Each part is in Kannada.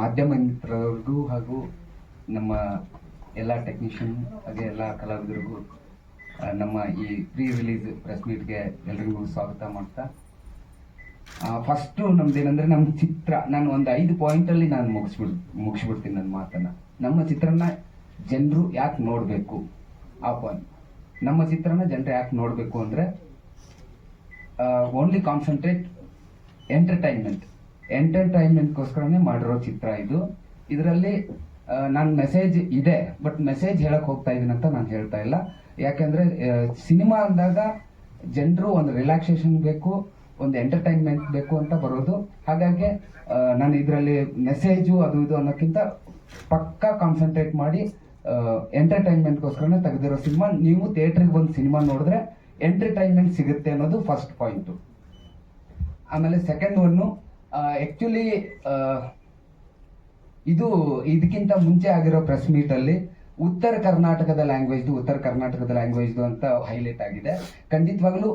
ಮಾಧ್ಯಮ ಮಿತ್ರರಿಗೂ ಹಾಗೂ ನಮ್ಮ ಎಲ್ಲ ಟೆಕ್ನಿಷಿಯನ್ ಹಾಗೆ ಎಲ್ಲ ಕಲಾವಿದರಿಗೂ ನಮ್ಮ ಈ ಪ್ರೀ ರಿಲೀಸ್ ಪ್ರೆಸ್ ಮೀಟ್ಗೆ ಎಲ್ರಿಗೂ ಸ್ವಾಗತ ಮಾಡ್ತಾ, ಫಸ್ಟು ನಮ್ದೇನಂದ್ರೆ ನಮ್ಮ ಚಿತ್ರ ನಾನು ಒಂದು 5 ಪಾಯಿಂಟಲ್ಲಿ ನಾನು ಮುಗಿಸ್ಬಿಡ್ತೀನಿ ನನ್ನ ಮಾತನ್ನ. ನಮ್ಮ ಚಿತ್ರನ ಜನರು ಯಾಕೆ ನೋಡಬೇಕು, ಆ ಪಾಯಿಂಟ್. ನಮ್ಮ ಚಿತ್ರನ ಜನರು ಯಾಕೆ ನೋಡಬೇಕು ಅಂದರೆ ಓನ್ಲಿ ಕಾನ್ಸಂಟ್ರೇಟ್ ಎಂಟರ್ಟೈನ್ಮೆಂಟ್ಗೋಸ್ಕರನೇ ಮಾಡಿರೋ ಚಿತ್ರ ಇದು. ಇದರಲ್ಲಿ ನಾನು ಮೆಸೇಜ್ ಇದೆ, ಬಟ್ ಮೆಸೇಜ್ ಹೇಳಕ್ ಹೋಗ್ತಾ ಇದೀನಿ ಅಂತ ನಾನು ಹೇಳ್ತಾ ಇಲ್ಲ. ಯಾಕಂದ್ರೆ ಸಿನಿಮಾ ಅಂದಾಗ ಜನರು ಒಂದು ರಿಲ್ಯಾಕ್ಸೇಷನ್ ಬೇಕು, ಒಂದು ಎಂಟರ್ಟೈನ್ಮೆಂಟ್ ಬೇಕು ಅಂತ ಬರೋದು. ಹಾಗಾಗಿ ನಾನು ಇದರಲ್ಲಿ ಮೆಸೇಜು ಅದು ಇದು ಅನ್ನೋಕ್ಕಿಂತ ಪಕ್ಕಾ ಕಾನ್ಸಂಟ್ರೇಟ್ ಮಾಡಿ ಎಂಟರ್ಟೈನ್ಮೆಂಟ್ಗೋಸ್ಕರನೇ ತೆಗೆದಿರೋ ಸಿನಿಮಾ. ನೀವು ಥಿಯೇಟ್ರಿಗೆ ಬಂದು ಸಿನಿಮಾ ನೋಡಿದ್ರೆ ಎಂಟರ್ಟೈನ್ಮೆಂಟ್ ಸಿಗುತ್ತೆ ಅನ್ನೋದು ಫಸ್ಟ್ ಪಾಯಿಂಟು. ಆಮೇಲೆ ಸೆಕೆಂಡ್ ಒನ್ನು, ಆಕ್ಚುಲಿ ಇದಕ್ಕಿಂತ ಮುಂಚೆ ಆಗಿರೋ ಪ್ರೆಸ್ ಮೀಟ್ ಅಲ್ಲಿ ಉತ್ತರ ಕರ್ನಾಟಕದ ಲ್ಯಾಂಗ್ವೇಜ್ ಅಂತ ಹೈಲೈಟ್ ಆಗಿದೆ. ಖಂಡಿತವಾಗ್ಲೂ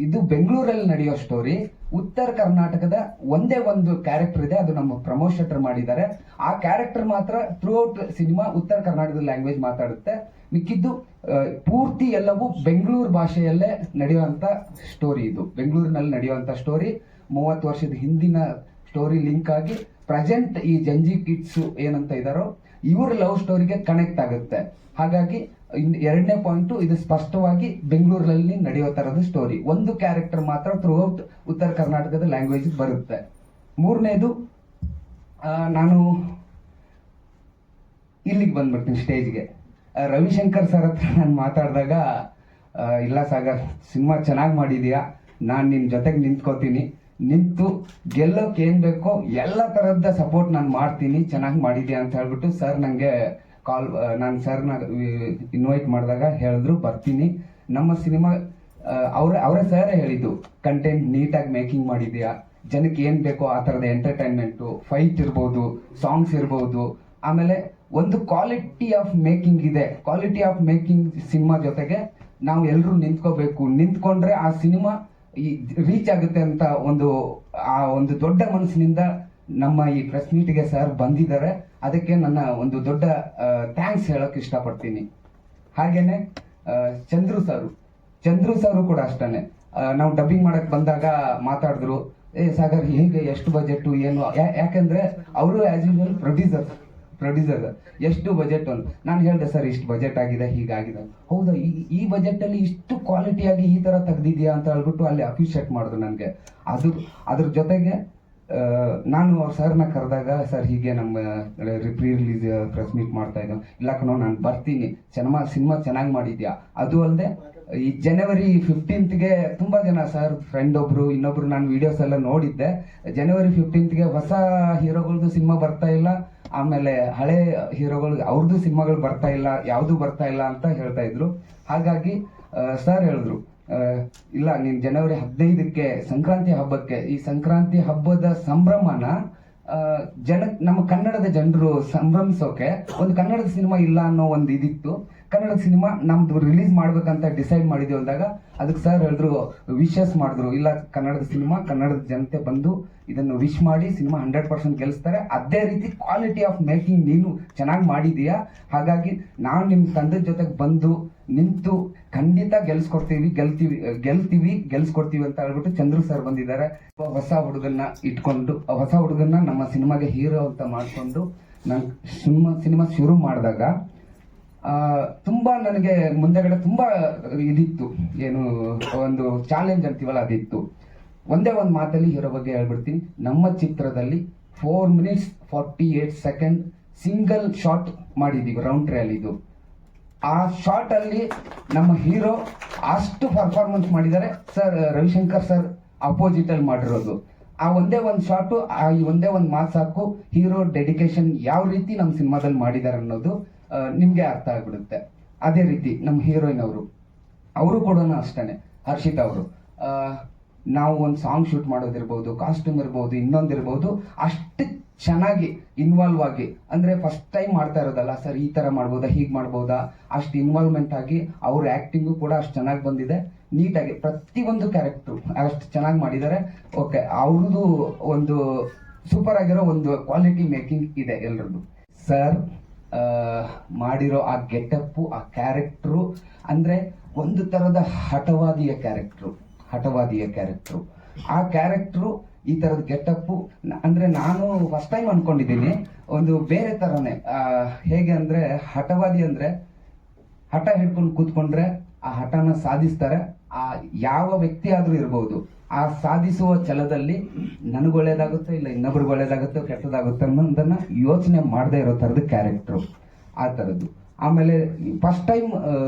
ಇದು ಬೆಂಗಳೂರಲ್ಲಿ ನಡೆಯೋ ಸ್ಟೋರಿ. ಉತ್ತರ ಕರ್ನಾಟಕದ ಒಂದೇ ಒಂದು ಕ್ಯಾರೆಕ್ಟರ್ ಇದೆ, ಅದು ನಮ್ಮ ಪ್ರಮೋದ್ ಶೆಟ್ಟರ್ ಮಾಡಿದ್ದಾರೆ. ಆ ಕ್ಯಾರೆಕ್ಟರ್ ಮಾತ್ರ ಥ್ರೂ ಔಟ್ ಸಿನಿಮಾ ಉತ್ತರ ಕರ್ನಾಟಕದ ಲ್ಯಾಂಗ್ವೇಜ್ ಮಾತಾಡುತ್ತೆ. ಮಿಕ್ಕಿದ್ದು ಪೂರ್ತಿ ಎಲ್ಲವೂ ಬೆಂಗಳೂರು ಭಾಷೆಯಲ್ಲೇ ನಡೆಯುವಂತ ಸ್ಟೋರಿ. ಇದು ಬೆಂಗಳೂರಿನಲ್ಲಿ ನಡೆಯುವಂತ ಸ್ಟೋರಿ. 30 ವರ್ಷದ ಹಿಂದಿನ ಸ್ಟೋರಿ ಲಿಂಕ್ ಆಗಿ ಪ್ರೆಸೆಂಟ್ ಈ ಜಂಜಿ ಕಿಡ್ಸ್ ಏನಂತ ಇದಾರೋ ಇವ್ರ ಲವ್ ಸ್ಟೋರಿಗೆ ಕನೆಕ್ಟ್ ಆಗುತ್ತೆ. ಹಾಗಾಗಿ ಎರಡನೇ ಪಾಯಿಂಟ್, ಇದು ಸ್ಪಷ್ಟವಾಗಿ ಬೆಂಗಳೂರಲ್ಲಿ ನಡೆಯೋ ತರದ ಸ್ಟೋರಿ. ಒಂದು ಕ್ಯಾರೆಕ್ಟರ್ ಮಾತ್ರ ಥ್ರೂ ಔಟ್ ಉತ್ತರ ಕರ್ನಾಟಕದ ಲ್ಯಾಂಗ್ವೇಜ್ ಬರುತ್ತೆ. ಮೂರನೇದು, ನಾನು ಇಲ್ಲಿಗೆ ಬಂದ್ಬಿಡ್ತೀನಿ ಸ್ಟೇಜ್ಗೆ. ರವಿಶಂಕರ್ ಸರ್ ಹತ್ರ ನಾನು ಮಾತಾಡಿದಾಗ, ಇಲ್ಲ ಸಾಗರ್, ಸಿನಿಮಾ ಚೆನ್ನಾಗಿ ಮಾಡಿದೀಯಾ, ನಾನು ನಿನ್ನ ಜೊತೆಗೆ ನಿಂತ್ಕೋತೀನಿ, ನಿಂತು ಗೆಲ್ಲೋಕೆ ಏನ್ ಬೇಕೋ ಎಲ್ಲ ತರಹದ ಸಪೋರ್ಟ್ ನಾನು ಮಾಡ್ತೀನಿ, ಚೆನ್ನಾಗಿ ಮಾಡಿದ್ಯಾ ಅಂತ ಹೇಳ್ಬಿಟ್ಟು ಸರ್ ನನಗೆ ನಾನು ಸರ್ನ ಇನ್ವೈಟ್ ಮಾಡಿದಾಗ ಹೇಳಿದ್ರು ಬರ್ತೀನಿ. ನಮ್ಮ ಸಿನಿಮಾ ಅವರೇ ಸರ್ ಹೇಳಿದ್ದು, ಕಂಟೆಂಟ್ ನೀಟಾಗಿ ಮೇಕಿಂಗ್ ಮಾಡಿದ್ಯಾ, ಜನಕ್ಕೆ ಏನ್ ಬೇಕೋ ಆ ತರದ ಎಂಟರ್ಟೈನ್ಮೆಂಟು, ಫೈಟ್ ಇರ್ಬೋದು, ಸಾಂಗ್ಸ್ ಇರ್ಬೋದು, ಆಮೇಲೆ ಒಂದು ಕ್ವಾಲಿಟಿ ಆಫ್ ಮೇಕಿಂಗ್ ಇದೆ. ಕ್ವಾಲಿಟಿ ಆಫ್ ಮೇಕಿಂಗ್ ಸಿನಿಮಾ ಜೊತೆಗೆ ನಾವು ಎಲ್ಲರೂ ನಿಂತ್ಕೋಬೇಕು. ನಿಂತ್ಕೊಂಡ್ರೆ ಆ ಸಿನಿಮಾ ರೀಚ್ ಆಗುತ್ತೆ ಅಂತ ಒಂದು ದೊಡ್ಡ ಮನಸ್ಸಿನಿಂದ ನಮ್ಮ ಈ ಪ್ರೆಸ್ ಮೀಟ್ಗೆ ಸರ್ ಬಂದಿದ್ದಾರೆ. ಅದಕ್ಕೆ ನನ್ನ ಒಂದು ದೊಡ್ಡ ಥ್ಯಾಂಕ್ಸ್ ಹೇಳಕ್ ಇಷ್ಟಪಡ್ತೀನಿ. ಹಾಗೇನೆ ಚಂದ್ರು ಸರು ಕೂಡ ಅಷ್ಟೇ. ನಾವು ಡಬ್ಬಿಂಗ್ ಮಾಡಕ್ ಬಂದಾಗ ಮಾತಾಡಿದ್ರು, ಸಾಗರ್ ಹೇಗೆ, ಎಷ್ಟು ಬಜೆಟ್ ಏನು, ಯಾಕಂದ್ರೆ ಅವರು ಆಸ್ ಯೂಶುವಲ್ ಪ್ರೊಡ್ಯೂಸರ್ ಎಷ್ಟು ಬಜೆಟ್ ಅಂತ ನಾನು ಹೇಳಿದೆ, ಸರ್ ಇಷ್ಟು ಬಜೆಟ್ ಆಗಿದೆ, ಹೀಗಾಗಿದೆ. ಹೌದಾ, ಈ ಬಜೆಟ್ ಅಲ್ಲಿ ಇಷ್ಟು ಕ್ವಾಲಿಟಿಯಾಗಿ ಈ ತರ ತೆಗ್ದಿದ್ಯಾ ಅಂತ ಹೇಳ್ಬಿಟ್ಟು ಅಲ್ಲಿ ಅಪ್ರಿಷಿಯೇಟ್ ಮಾಡಿದ್ರು ನನಗೆ. ಅದ್ರ ಜೊತೆಗೆ ನಾನು ಅವ್ರ ಸರ್ನ ಕರೆದಾಗ, ಸರ್ ಹೀಗೆ ನಮ್ಮ ಪ್ರೀ ರಿಲೀಸ್ ಪ್ರೆಸ್ ಮೀಟ್ ಮಾಡ್ತಾ ಇದ್ದೆ. ಇಲ್ಲ ಕಣೋ, ನಾನು ಬರ್ತೀನಿ, ಸಿನಿಮಾ ಚೆನ್ನಾಗಿ ಮಾಡಿದ್ಯಾ. ಅದು ಅಲ್ಲದೆ ಈ ಜನವರಿ 15ಗೆ ತುಂಬಾ ಜನ, ಸರ್ ಫ್ರೆಂಡ್ ಒಬ್ರು ಇನ್ನೊಬ್ರು, ನಾನು ವಿಡಿಯೋಸ್ ಎಲ್ಲ ನೋಡಿದ್ದೆ, ಜನವರಿ 15ಗೆ ಹೊಸ ಹೀರೋಗಳದ್ದು ಸಿನಿಮಾ ಬರ್ತಾ ಇಲ್ಲ, ಆಮೇಲೆ ಹಳೆ ಹೀರೋಗಳು ಅವ್ರದ್ದು ಸಿನಿಮಾಗಳು ಬರ್ತಾ ಇಲ್ಲ, ಯಾವುದು ಬರ್ತಾ ಇಲ್ಲ ಅಂತ ಹೇಳ್ತಾ ಇದ್ರು. ಹಾಗಾಗಿ ಸರ್ ಹೇಳಿದ್ರು, ಇಲ್ಲ ನೀನ್ ಜನವರಿ 15ಕ್ಕೆ ಸಂಕ್ರಾಂತಿ ಹಬ್ಬಕ್ಕೆ, ಈ ಸಂಕ್ರಾಂತಿ ಹಬ್ಬದ ಸಂಭ್ರಮನ ನಮ್ಮ ಕನ್ನಡದ ಜನರು ಸಂಭ್ರಮಿಸೋಕೆ ಒಂದು ಕನ್ನಡದ ಸಿನಿಮಾ ಇಲ್ಲ ಅನ್ನೋ ಒಂದು ಇದಿತ್ತು. ಕನ್ನಡದ ಸಿನಿಮಾ ನಮ್ದು ರಿಲೀಸ್ ಮಾಡ್ಬೇಕಂತ ಡಿಸೈಡ್ ಮಾಡಿದ್ವಿ ಅಂದಾಗ ಅದಕ್ಕೆ ಸರ್ ಹೇಳಿದ್ರು, ವಿಶಸ್ ಮಾಡಿದ್ರು, ಇಲ್ಲ ಕನ್ನಡದ ಸಿನಿಮಾ, ಕನ್ನಡದ ಜನತೆ ಬಂದು ಇದನ್ನು ವಿಶ್ ಮಾಡಿ ಸಿನಿಮಾ 100% ಗೆಲ್ಲಿಸ್ತಾರೆ. ಅದೇ ರೀತಿ ಕ್ವಾಲಿಟಿ ಆಫ್ ಮೇಕಿಂಗ್ ನೀನು ಚೆನ್ನಾಗಿ ಮಾಡಿದೀಯಾ. ಹಾಗಾಗಿ ನಾನು ನಿಮ್ಮ ತಂಡದ ಜೊತೆಗೆ ಬಂದು ನಿಂತು ಖಂಡಿತ ಗೆಲ್ಸ್ಕೊಡ್ತೀವಿ ಅಂತ ಹೇಳ್ಬಿಟ್ಟು ಚಂದ್ರು ಸರ್ ಬಂದಿದ್ದಾರೆ. ಹೊಸ ಹುಡುಗನ್ನ ನಮ್ಮ ಸಿನಿಮಾಗೆ ಹೀರೋ ಅಂತ ಮಾಡಿಕೊಂಡು ನಾನು ಸಿನಿಮಾ ಶುರು ಮಾಡಿದಾಗ ತುಂಬಾ ನನಗೆ ಮುಂದೆಗಡೆ ತುಂಬಾ ಇದಿತ್ತು, ಏನು ಒಂದು ಚಾಲೆಂಜ್ ಅಂತೀವಲ್ಲ ಅದಿತ್ತು. ಒಂದೇ ಒಂದು ಮಾತಲ್ಲಿ ಹೀರೋ ಬಗ್ಗೆ ಹೇಳ್ಬಿಡ್ತೀನಿ. ನಮ್ಮ ಚಿತ್ರದಲ್ಲಿ 4 minutes 48 seconds ಸಿಂಗಲ್ ಶಾಟ್ ಮಾಡಿದೀವಿ ರೌಂಡ್ ಟ್ರಯಲ್. ಇದು ಆ ಶಾಟ್ ಅಲ್ಲಿ ನಮ್ಮ ಹೀರೋ ಅಷ್ಟು ಪರ್ಫಾರ್ಮೆನ್ಸ್ ಮಾಡಿದ್ದಾರೆ ಸರ್. ರವಿಶಂಕರ್ ಸರ್ ಅಪೋಸಿಟ್ ಅಲ್ಲಿ ಮಾಡಿರೋದು ಆ ಒಂದೇ ಒಂದು ಶಾಟು, ಈ ಒಂದೇ ಒಂದು ಮಾತು ಸಾಕು, ಹೀರೋ ಡೆಡಿಕೇಶನ್ ಯಾವ ರೀತಿ ನಮ್ಮ ಸಿನಿಮಾದಲ್ಲಿ ಮಾಡಿದ್ದಾರೆ ಅನ್ನೋದು ನಿಮ್ಗೆ ಅರ್ಥ ಆಗ್ಬಿಡುತ್ತೆ. ಅದೇ ರೀತಿ ನಮ್ಮ ಹೀರೋಯಿನ್ ಅವರು ಕೂಡ ಅಷ್ಟೇ, ಹರ್ಷಿತಾ ಅವರು. ನಾವು ಒಂದು ಸಾಂಗ್ ಶೂಟ್ ಮಾಡೋದಿರ್ಬೋದು, ಕಾಸ್ಟ್ಯೂಮ್ ಇರ್ಬೋದು, ಇನ್ನೊಂದಿರ್ಬೋದು, ಅಷ್ಟು ಚೆನ್ನಾಗಿ ಇನ್ವಾಲ್ವ್ ಆಗಿ, ಅಂದ್ರೆ ಫಸ್ಟ್ ಟೈಮ್ ಮಾಡ್ತಾ ಇರೋದಲ್ಲ ಸರ್, ಈ ತರ ಮಾಡ್ಬೋದಾ, ಹೀಗೆ ಮಾಡ್ಬೋದಾ, ಅಷ್ಟು ಇನ್ವಾಲ್ವ್ಮೆಂಟ್ ಆಗಿ ಅವ್ರ ಆಕ್ಟಿಂಗು ಕೂಡ ಅಷ್ಟು ಚೆನ್ನಾಗಿ ಬಂದಿದೆ. ನೀಟಾಗಿ ಪ್ರತಿಯೊಂದು ಕ್ಯಾರೆಕ್ಟರ್ ಅಷ್ಟು ಚೆನ್ನಾಗಿ ಮಾಡಿದ್ದಾರೆ. ಓಕೆ, ಅವ್ರದ್ದು ಒಂದು ಸೂಪರ್ ಆಗಿರೋ ಒಂದು ಕ್ವಾಲಿಟಿ ಮೇಕಿಂಗ್ ಇದೆ ಎಲ್ರದ್ದು. ಸರ್ ಮಾಡಿರೋ ಆ ಗೆಟಪ್ಪು, ಆ ಕ್ಯಾರೆಕ್ಟ್ರು ಅಂದ್ರೆ ಒಂದು ತರದ ಹಠವಾದಿಯ ಕ್ಯಾರೆಕ್ಟ್ರು. ಆ ಕ್ಯಾರೆಕ್ಟ್ರು ಈ ತರದ ಗೆಟಪ್ಪು ಅಂದ್ರೆ ನಾನು ಫಸ್ಟ್ ಟೈಮ್ ಅನ್ಕೊಂಡಿದ್ದೀನಿ ಒಂದು ಬೇರೆ ತರನೇ. ಹೇಗೆ ಅಂದ್ರೆ ಹಠವಾದಿ ಅಂದ್ರೆ ಹಠ ಹಿಡ್ಕೊಂಡು ಕೂತ್ಕೊಂಡ್ರೆ ಆ ಹಠನ ಸಾಧಿಸ್ತಾರೆ. ಆ ಯಾವ ವ್ಯಕ್ತಿ ಆದ್ರೂ ಇರ್ಬೋದು, ಆ ಸಾಧಿಸುವ ಛಲದಲ್ಲಿ ನನಗೆ ಒಳ್ಳೇದಾಗುತ್ತೋ ಇಲ್ಲ ಇನ್ನೊಬ್ರಿಗೆ ಒಳ್ಳೇದಾಗುತ್ತೋ ಕೆಟ್ಟದಾಗುತ್ತೋ ಅನ್ನೋದನ್ನ ಯೋಚನೆ ಮಾಡದೇ ಇರೋ ತರದ ಕ್ಯಾರೆಕ್ಟ್ರು, ಆ ತರದ್ದು. ಆಮೇಲೆ ಫಸ್ಟ್ ಟೈಮ್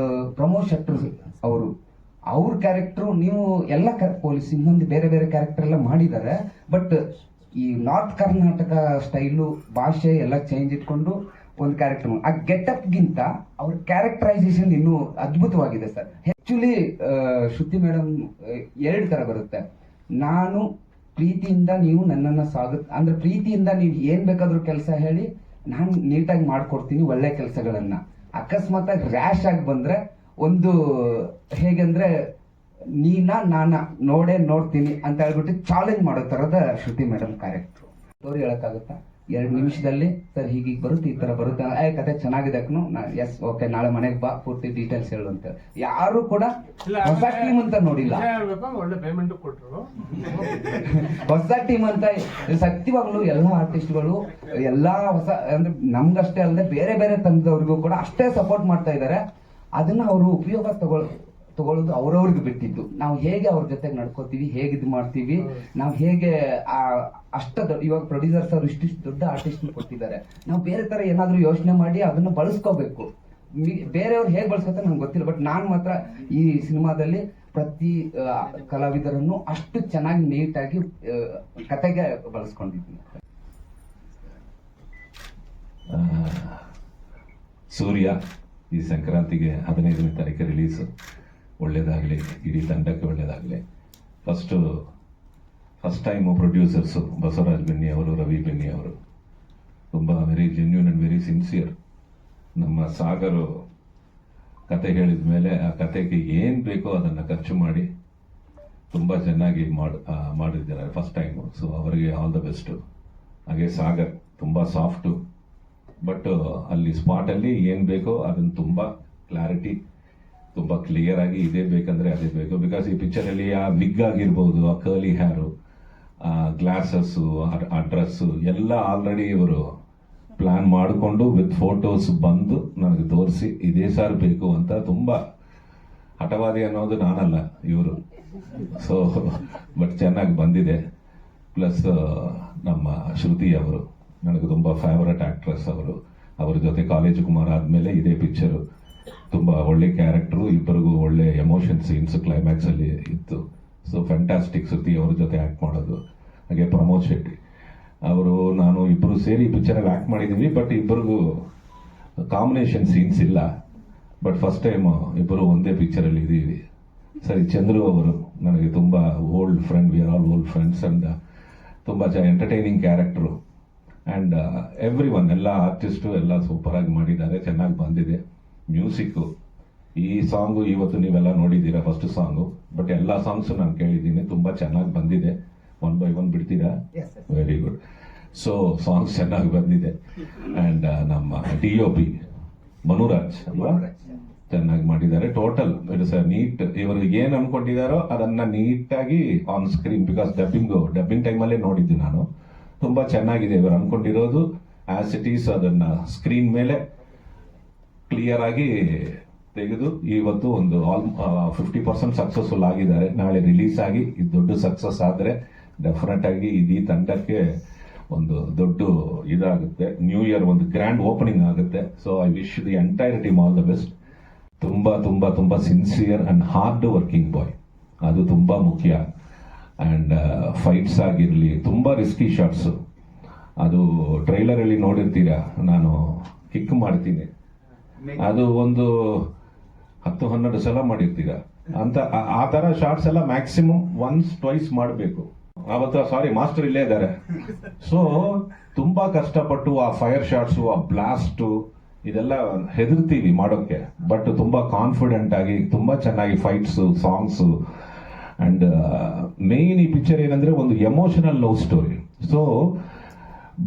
ಪ್ರಮೋದ್ ಶೆಟ್ಟರ್ ಅವ್ರ ಕ್ಯಾರೆಕ್ಟ್ರು, ನೀವು ಎಲ್ಲ ಪೊಲೀಸ್ ಇನ್ನೊಂದು ಬೇರೆ ಬೇರೆ ಕ್ಯಾರೆಕ್ಟರ್ ಎಲ್ಲ ಮಾಡಿದ್ದಾರೆ, ಬಟ್ ಈ ನಾರ್ತ್ ಕರ್ನಾಟಕ ಸ್ಟೈಲು ಭಾಷೆ ಎಲ್ಲ ಚೇಂಜ್ ಇಟ್ಕೊಂಡು ಒಂದು ಕ್ಯಾರೆಕ್ಟರ್, ಆ ಗೆಟಪ್ ಗಿಂತ ಅವ್ರ ಕ್ಯಾರೆಕ್ಟರೈಸೇಷನ್ ಇನ್ನೂ ಅದ್ಭುತವಾಗಿದೆ ಸರ್. ಆಕ್ಚುಲಿ ಶ್ರುತಿ ಮೇಡಮ್ ಎರಡು ತರ ಬರುತ್ತೆ. ನಾನು ಪ್ರೀತಿಯಿಂದ ನೀವು ನನ್ನನ್ನ ಅಂದ್ರೆ ಪ್ರೀತಿಯಿಂದ ನೀವು ಏನ್ ಬೇಕಾದ್ರೂ ಕೆಲಸ ಹೇಳಿ ನಾನು ನೀಟಾಗಿ ಮಾಡ್ಕೊಡ್ತೀನಿ ಒಳ್ಳೆ ಕೆಲಸಗಳನ್ನ. ಅಕಸ್ಮಾತ್ ಆಗಿ ರ್ಯಾಶ್ ಆಗಿ ಬಂದ್ರೆ ಒಂದು ಹೇಗೆಂದ್ರೆ ನಾನ ನೋಡ್ತೀನಿ ಅಂತ ಹೇಳ್ಬಿಟ್ಟು ಚಾಲೆಂಜ್ ಮಾಡೋ ತರದ ಶ್ರುತಿ ಮೇಡಮ್ ಕ್ಯಾರೆಕ್ಟರ್. ಸ್ಟೋರಿ ಹೇಳಕ್ಕಾಗುತ್ತಾ 2 ನಿಮಿಷದಲ್ಲಿ? ಸರ್ ಹೀಗೀಗ ಬರುತ್ತೆ, ಈ ತರ ಬರುತ್ತೆ, ಕತೆ ಚೆನ್ನಾಗಿದೆ ಎಸ್ ಓಕೆ ನಾಳೆ ಮನೆಗೆ ಬಾ ಪೂರ್ತಿ ಡೀಟೇಲ್ಸ್ ಹೇಳು ಅಂತ. ಯಾರು ಕೂಡ ಹೊಸ ಟೀಮ್ ಅಂತ ನೋಡಿಲ್ಲ, ಒಳ್ಳೆ ಪೇಮೆಂಟ್ ಕೊಟ್ಟರು. ಹೊಸ ಟೀಮ್ ಅಂತ ಸತ್ಯವಾಗ್ಲು ಎಲ್ಲಾ ಆರ್ಟಿಸ್ಟ್ಗಳು ಎಲ್ಲಾ ಹೊಸ ಅಂದ್ರೆ ನಮ್ಗಷ್ಟೇ ಅಲ್ಲದೆ ಬೇರೆ ಬೇರೆ ತಂಡದವ್ರಿಗೂ ಕೂಡ ಅಷ್ಟೇ ಸಪೋರ್ಟ್ ಮಾಡ್ತಾ ಇದ್ದಾರೆ. ಅದನ್ನ ಅವರು ಉಪಯೋಗ ತಗೊಳ್ಳೋದು ಅವ್ರವ್ರಿಗೆ ಬಿಟ್ಟಿದ್ದು. ನಾವು ಹೇಗೆ ಅವ್ರ ಜೊತೆಗೆ ನಡ್ಕೋತೀವಿ, ಹೇಗೆ ಇದು ಮಾಡ್ತೀವಿ, ನಾವು ಹೇಗೆ ಇವಾಗ ಪ್ರೊಡ್ಯೂಸರ್ಸ್ ಅವ್ರು ಇಷ್ಟಿಷ್ಟು ದೊಡ್ಡ ಆರ್ಟಿಸ್ಟ್ ಕೊಟ್ಟಿದ್ದಾರೆ, ನಾವು ಬೇರೆ ತರ ಏನಾದ್ರೂ ಯೋಚನೆ ಮಾಡಿ ಅದನ್ನ ಬಳಸ್ಕೋಬೇಕು. ಬೇರೆಯವ್ರು ಹೇಗೆ ಬಳಸ್ಕೊತಾರೆ ನಂಗೆ ಗೊತ್ತಿಲ್ಲ, ಬಟ್ ನಾನ್ ಮಾತ್ರ ಈ ಸಿನಿಮಾದಲ್ಲಿ ಪ್ರತಿ ಕಲಾವಿದರನ್ನು ಅಷ್ಟು ಚೆನ್ನಾಗಿ ನೀಟಾಗಿ ಕತೆಗೆ ಬಳಸ್ಕೊಂಡಿದ್ದೀನಿ. ಸೂರ್ಯ ಈ ಸಂಕ್ರಾಂತಿಗೆ 15ನೇ ತಾರೀಕು ರಿಲೀಸು. ಒಳ್ಳೇದಾಗಲಿ, ಇಡೀ ತಂಡಕ್ಕೆ ಒಳ್ಳೇದಾಗಲಿ. First time producers Basavaraj Benny ಅವರು, ರವಿ ಬೆನ್ನಿ ಅವರು ತುಂಬ very genuine and very sincere. ನಮ್ಮ ಸಾಗರು ಕತೆ ಹೇಳಿದ ಮೇಲೆ ಆ ಕತೆಗೆ ಏನು ಬೇಕೋ ಅದನ್ನು ಖರ್ಚು ಮಾಡಿ ತುಂಬ ಚೆನ್ನಾಗಿ ಮಾಡಿದ್ದಾರೆ ಫಸ್ಟ್ ಟೈಮು. ಸೊ ಅವರಿಗೆ ಆಲ್ ದ ಬೆಸ್ಟು. ಹಾಗೆ ಸಾಗರ್ ತುಂಬ ಸಾಫ್ಟು, ಬಟ್ ಅಲ್ಲಿ ಸ್ಪಾಟಲ್ಲಿ ಏನು ಬೇಕೋ ಅದನ್ನು ತುಂಬ ಕ್ಲಾರಿಟಿ, ತುಂಬ ಕ್ಲಿಯರ್ ಆಗಿ ಇದೇ ಬೇಕಂದ್ರೆ ಅದೇ ಬೇಕು. ಬಿಕಾಸ್ ಈ ಪಿಕ್ಚರಲ್ಲಿ ಆ ವಿಗ್ ಆಗಿರ್ಬೋದು, ಆ ಕರ್ಲಿ ಹ್ಯಾರು, ಆ ಗ್ಲಾಸಸ್ಸು, ಆ ಡ್ರೆಸ್ಸು ಎಲ್ಲ ಆಲ್ರೆಡಿ ಇವರು ಪ್ಲಾನ್ ಮಾಡಿಕೊಂಡು ವಿತ್ ಫೋಟೋಸ್ ಬಂದು ನನಗೆ ತೋರಿಸಿ ಇದೇ ಸಾರ್ ಬೇಕು ಅಂತ. ತುಂಬ ಹಠವಾದಿ ಅನ್ನೋದು ನಾನಲ್ಲ, ಇವರು. ಸೊ ಬಟ್ ಚೆನ್ನಾಗಿ ಬಂದಿದೆ. ಪ್ಲಸ್ ನಮ್ಮ ಶ್ರುತಿ ಅವರು ನನಗೆ ತುಂಬ ಫೇವರೆಟ್ ಆಕ್ಟ್ರೆಸ್ ಅವರು. ಅವ್ರ ಜೊತೆ ಕಾಲೇಜ್ ಕುಮಾರ್ ಆದಮೇಲೆ ಇದೇ ಪಿಕ್ಚರು. ತುಂಬ ಒಳ್ಳೆ ಕ್ಯಾರೆಕ್ಟ್ರು, ಇಬ್ಬರಿಗೂ ಒಳ್ಳೆ ಎಮೋಷನ್ ಸೀನ್ಸ್ ಕ್ಲೈಮ್ಯಾಕ್ಸ್ ಅಲ್ಲಿ ಇತ್ತು. ಸೊ ಫ್ಯಾಂಟಾಸ್ಟಿಕ್ ಶ್ರುತಿ ಅವ್ರ ಜೊತೆ ಆಕ್ಟ್ ಮಾಡೋದು. ಹಾಗೆ ಪ್ರಮೋದ್ ಶೆಟ್ಟಿ ಅವರು, ನಾನು ಇಬ್ಬರು ಸೇರಿ ಪಿಕ್ಚರಲ್ಲಿ ಆಕ್ಟ್ ಮಾಡಿದ್ದೀವಿ, ಬಟ್ ಇಬ್ಬರಿಗೂ ಕಾಂಬಿನೇಷನ್ ಸೀನ್ಸ್ ಇಲ್ಲ. ಬಟ್ ಫಸ್ಟ್ ಟೈಮ್ ಇಬ್ಬರು ಒಂದೇ ಪಿಕ್ಚರಲ್ಲಿ ಇದ್ದೀವಿ. ಸರಿ, ಚಂದ್ರು ಅವರು ನನಗೆ ತುಂಬ old friend, we are all old friends. And ತುಂಬ entertaining character. And everyone, ಎಲ್ಲ ಆರ್ಟಿಸ್ಟು ಎಲ್ಲ ಸೂಪರಾಗಿ ಮಾಡಿದ್ದಾರೆ, ಚೆನ್ನಾಗಿ ಬಂದಿದೆ. ಮ್ಯೂಸಿಕ್ಕು, ಈ ಸಾಂಗು ಇವತ್ತು ನೀವೆಲ್ಲ ನೋಡಿದ್ದೀರಾ ಫಸ್ಟ್ ಸಾಂಗು, ಬಟ್ ಎಲ್ಲ ಸಾಂಗ್ಸು ನಾನು ಕೇಳಿದ್ದೀನಿ, ತುಂಬ ಚೆನ್ನಾಗಿ ಬಂದಿದೆ. 1 by 1 ಬಿಡ್ತೀರಾ? Very good. ಸೊ ಸಾಂಗ್ಸ್ ಚೆನ್ನಾಗಿ ಬಂದಿದೆ. ಆ್ಯಂಡ್ ನಮ್ಮ DOP ಮನುರಾಜ್ ಅಲ್ವಾ, ಚೆನ್ನಾಗಿ ಮಾಡಿದ್ದಾರೆ. Total it is neat. ಇವರು ಏನು ಅನ್ಕೊಂಡಿದ್ದಾರೋ ಅದನ್ನ ನೀಟಾಗಿ ಆನ್ ಸ್ಕ್ರೀನ್, ಬಿಕಾಸ್ ಡಬ್ಬಿಂಗ್ ಟೈಮಲ್ಲೇ ನೋಡಿದ್ದೆ ನಾನು. ತುಂಬ ಚೆನ್ನಾಗಿದೆ. ಇವರು ಅನ್ಕೊಂಡಿರೋದು ಆಸ್ ಇಟ್ ಈಸ್ ಅದನ್ನ ಸ್ಕ್ರೀನ್ ಮೇಲೆ ಕ್ಲಿಯರ್ ಆಗಿ ತೆಗೆದು ಇವತ್ತು ಒಂದು 50% ಸಕ್ಸಸ್ಫುಲ್ ಆಗಿದ್ದಾರೆ. ನಾಳೆ ರಿಲೀಸ್ ಆಗಿ ಇದು ದೊಡ್ಡ ಸಕ್ಸಸ್ ಆದರೆ ಡೆಫಿನೆಟ್ ಆಗಿ ಇಡೀ ತಂಡಕ್ಕೆ ಒಂದು ದೊಡ್ಡ ಇದಾಗುತ್ತೆ. ನ್ಯೂ ಇಯರ್ ಒಂದು ಗ್ರ್ಯಾಂಡ್ ಓಪನಿಂಗ್ ಆಗುತ್ತೆ. So I wish the entire team all the best. ತುಂಬಾ ತುಂಬಾ ತುಂಬಾ ಸಿನ್ಸಿಯರ್ ಅಂಡ್ ಹಾರ್ಡ್ ವರ್ಕಿಂಗ್ ಬಾಯ್, ಅದು ತುಂಬಾ ಮುಖ್ಯ. ಅಂಡ್ ಫೈಟ್ಸ್ ಆಗಿರಲಿ, ತುಂಬಾ ರಿಸ್ಕಿ ಶಾಟ್ಸ್. ಅದು ಟ್ರೈಲರ್ ಅಲ್ಲಿ ನೋಡಿರ್ತೀರಾ, ನಾನು ಕಿಕ್ ಮಾಡ್ತೀನಿ, ಅದು ಒಂದು 10-12 ಸಲ ಮಾಡಿರ್ತೀರಾ ಅಂತ. ಆ ತರ ಶಾರ್ಟ್ಸ್ ಎಲ್ಲ ಮ್ಯಾಕ್ಸಿಮಮ್ ಒನ್ಸ್ ಟ್ವೈಸ್ ಮಾಡಬೇಕು. ಅವತ್ತು ಸಾರಿ ಮಾಸ್ಟರ್ ಇಲ್ಲೇ ಇದ್ದಾರೆ. ಸೊ ತುಂಬಾ ಕಷ್ಟಪಟ್ಟು ಆ ಫೈರ್ ಶಾಟ್ಸು, ಆ ಬ್ಲಾಸ್ಟು, ಇದೆಲ್ಲ ಹೆದರ್ತೀವಿ ಮಾಡೋಕೆ, ಬಟ್ ತುಂಬಾ ಕಾನ್ಫಿಡೆಂಟ್ ಆಗಿ ತುಂಬಾ ಚೆನ್ನಾಗಿ ಫೈಟ್ಸ್, ಸಾಂಗ್ಸ್. ಅಂಡ್ ಮೇನ್ ಈ ಪಿಕ್ಚರ್ ಏನಂದ್ರೆ ಒಂದು ಎಮೋಷನಲ್ ಲವ್ ಸ್ಟೋರಿ. ಸೊ